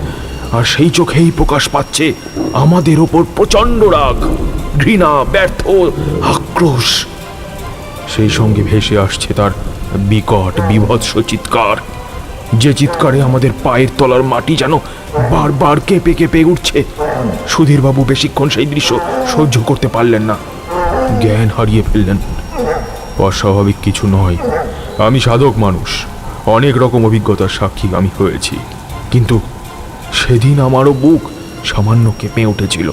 আর সেই চোখেই প্রকাশ পাচ্ছে আমাদের ওপর প্রচণ্ড রাগ, ঘৃণা, ব্যর্থ আক্রোশ। সেই সঙ্গে ভেসে আসছে তার বিকট বিভৎস চিৎকার, যে চিৎকারে আমাদের পায়ের তলার মাটি যেন বারবার কেঁপে কেঁপে উঠছে। সুধীরবাবু বেশিক্ষণ সেই দৃশ্য সহ্য করতে পারলেন না, জ্ঞান হারিয়ে ফেললেন। অস্বাভাবিক কিছু নয়, আমি সাধক মানুষ, অনেক রকম অভিজ্ঞতার সাক্ষী আমি হয়েছি, কিন্তু সেদিন আমারও বুক সামান্য কেঁপে উঠেছিল।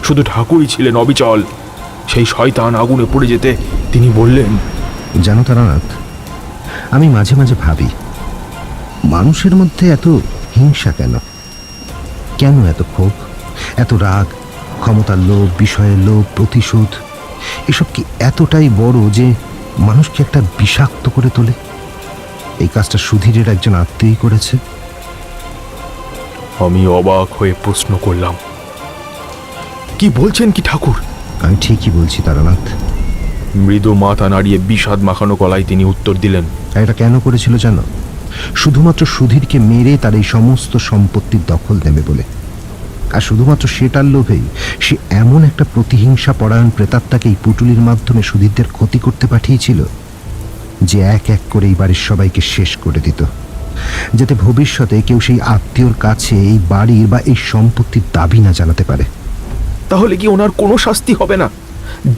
শুধু ঠাকুরই ছিলেন অবিচল। সেই শয়তান আগুনে পড়ে যেতে তিনি বললেন, জানো তারানাথ, আমি মাঝে মাঝে ভাবি, মানুষের মধ্যে এত হিংসা কেন? কেন এত ক্ষোভ, এত রাগ, ক্ষমতার লোভ, বিষয়ের লোভ, প্রতিশোধ? এসব কি এতটাই বড় যে মানুষকে একটা বিষাক্ত করে তোলে? এই কাজটা সুধীরের একজন আত্মীয়ই করেছে। আমি অবাক হয়ে প্রশ্ন করলাম, কি বলছেন কি ঠাকুর? আমি ঠিকই বলছি তারানাথ। মৃদু মাথা নাড়িয়ে বিষাদ মাখানো গলায় তিনি উত্তর দিলেন, এটা কেন করেছিল জানো? শুধুমাত্র সুধীরকে মেরে তার এই সমস্ত সম্পত্তির দখল নেবে বলে। আর শুধুমাত্র সেটার লোভেই সে এমন একটা প্রতিহিংসা পরায়ণ প্রেতাত্মাকে এই পুটুলির মাধ্যমে সুধীরদের ক্ষতি করতে পাঠিয়েছিল, যে এক এক করে এই বাড়ির সবাইকে শেষ করে দিত, যাতে ভবিষ্যতে কেউ সেই আত্মীয়র কাছে এই বাড়ির বা এই সম্পত্তির দাবি না জানাতে পারে। তাহলে কি ওনার কোনো শাস্তি হবে না,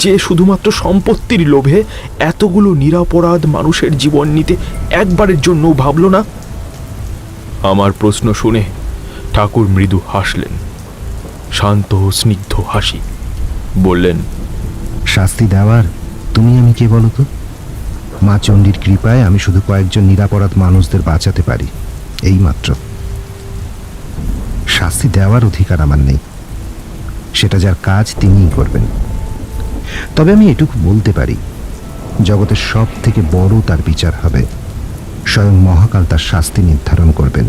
যে শুধুমাত্র সম্পত্তির লোভে এতগুলো নিরপরাধ মানুষের জীবন নিতে একবারের জন্য ভাবল না? আমার প্রশ্ন শুনে ঠাকুর মৃদু হাসলেন, শান্ত স্নিগ্ধ হাসি। বললেন, শাস্তি দেওয়ার তুমি আমি কে বলো তো? মা চণ্ডীর কৃপায় আমি শুধু কয়েকজন নিরাপরাধ মানুষদের বাঁচাতে পারি, এই মাত্র। শাস্তি দেওয়ার অধিকার আমার নেই, সেটা যার কাজ তিনিই করবেন। তবে আমি এটুকু বলতে পারি, জগতের সব থেকে বড় তার বিচার হবে, স্বয়ং মহাকাল তার শাস্তি নির্ধারণ করবেন।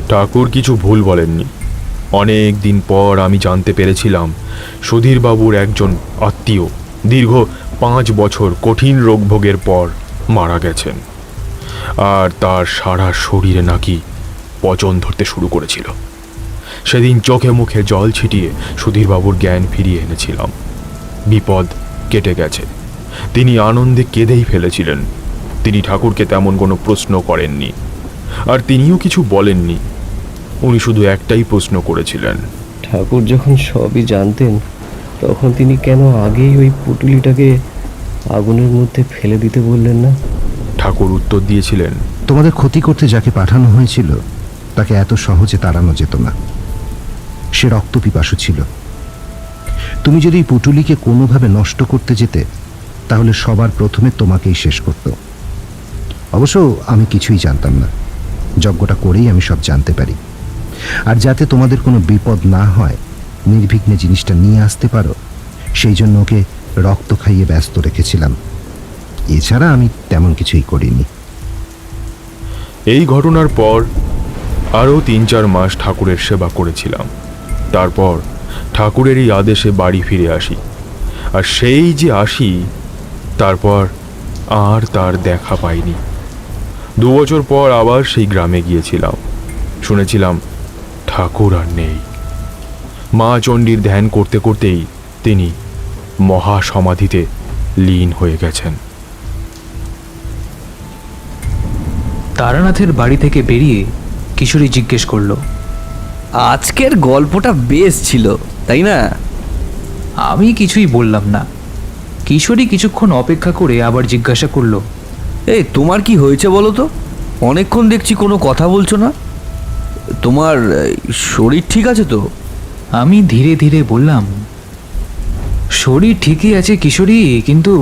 ঠাকুর কিছু ভুল বলেননি। অনেক দিন পর আমি জানতে পেরেছিলাম সুধীরবাবুর একজন আত্মীয় দীর্ঘ 5 বছর কঠিন রোগভোগের পর মারা গেছেন, আর তার সারা শরীরে নাকি পচন ধরতে শুরু করেছিল। সেদিন চোখে মুখে জল ছিটিয়ে সুধীরবাবুর জ্ঞান ফিরিয়ে এনেছিলাম। বিপদ কেটে গেছে। তিনি আনন্দে কেঁদেই ফেলেছিলেন। তিনি ঠাকুরকে তেমন কোনো প্রশ্ন করেননি, আর তিনিও কিছু বলেননি। উনি শুধু একটাই প্রশ্ন করেছিলেন, ঠাকুর যখন সবই জানতেন, তখন তিনি কেন আগেই ওই পুটুলিটাকে আগুনের মধ্যে ফেলে দিতে বললেন না? ঠাকুর উত্তর দিয়েছিলেন, তোমাদের ক্ষতি করতে যাকে পাঠানো হয়েছিল তাকে এত সহজে তাড়ানো যেত না। সে রক্তপিপাসু ছিল। তুমি যদি এই পুটুলিকে কোনোভাবে নষ্ট করতে যেতে, তাহলে সবার প্রথমে তোমাকেই শেষ করত। অবশ্য আমি কিছুই জানতাম না, যজ্ঞটা করেই আমি সব জানতে পারি। আর যাতে তোমাদের কোনো বিপদ না হয়, নির্বিঘ্নে জিনিসটা নিয়ে আসতে পারো, সেই জন্য ওকে রক্ত খাইয়ে ব্যস্ত রেখেছিলাম। এছাড়া আমি তেমন কিছুই করিনি। এই ঘটনার পর আরও 3-4 মাস ঠাকুরের সেবা করেছিলাম। তারপর ঠাকুরেরই আদেশে বাড়ি ফিরে আসি। আর সেই যে আসি, তারপর আর তার দেখা পাইনি। 2 বছর পর আবার সেই গ্রামে গিয়েছিলাম। শুনেছিলাম ঠাকুর আর নেই। মা চণ্ডীর ধ্যান করতে করতেই তিনি মহাসমাধিতে লীন হয়ে গেছেন। তারানাথের বাড়ি থেকে বেরিয়ে কিশোরী জিজ্ঞেস করলো, আজকের গল্পটা বেশ ছিল, তাই না? আমি কিছুই বললাম না। কিশোরী কিছুক্ষণ অপেক্ষা করে আবার জিজ্ঞাসা করলো, এই তোমার কি হয়েছে বলো তো? অনেকক্ষণ দেখছি কোনো কথা বলছো না। তোমার শরীর ঠিক আছে তো? আমি ধীরে ধীরে বললাম, শরীর ঠিকই আছে কিশোরী, কিন্তু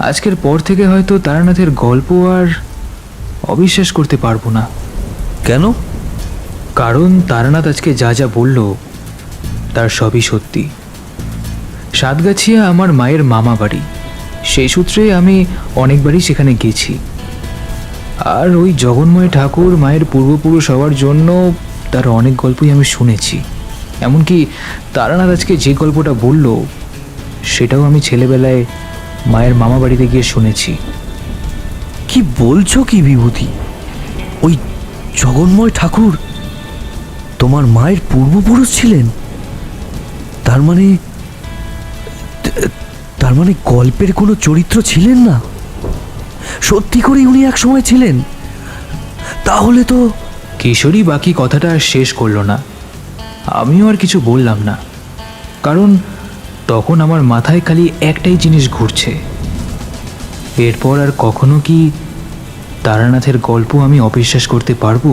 আজকের পর থেকে হয়তো তারানাথের গল্প আর অবিশ্বাস করতে পারবো না। কেন? কারণ তারানাথ আজকে যা যা বলল তার সবই সত্যি। সাতগাছিয়া আমার মায়ের মামা বাড়ি, সেই সূত্রে আমি অনেকবারই সেখানে গেছি। আর ওই জগন্ময় ঠাকুর মায়ের পূর্বপুরুষ হওয়ার জন্য তার অনেক গল্পই আমি শুনেছি। এমনকি তারানাথ আজকে যে গল্পটা বলল সেটাও আমি ছেলেবেলায় মায়ের মামা বাড়িতে গিয়ে শুনেছি। কি বলছো কি বিভূতি? ওই জগন্ময় ঠাকুর তোমার মায়ের পূর্বপুরুষ ছিলেন? তার মানে গল্পের কোনো চরিত্র ছিলেন না, সত্যি করে উনি এক সময় ছিলেন? তাহলে তো... কিশোরী বাকি কথাটা আর শেষ করলো না। আমিও আর কিছু বললাম না, কারণ তখন আমার মাথায় খালি একটাই জিনিস ঘুরছে, এরপর আর কখনো কি তারানাথের গল্প আমি অবিশ্বাস করতে পারবো?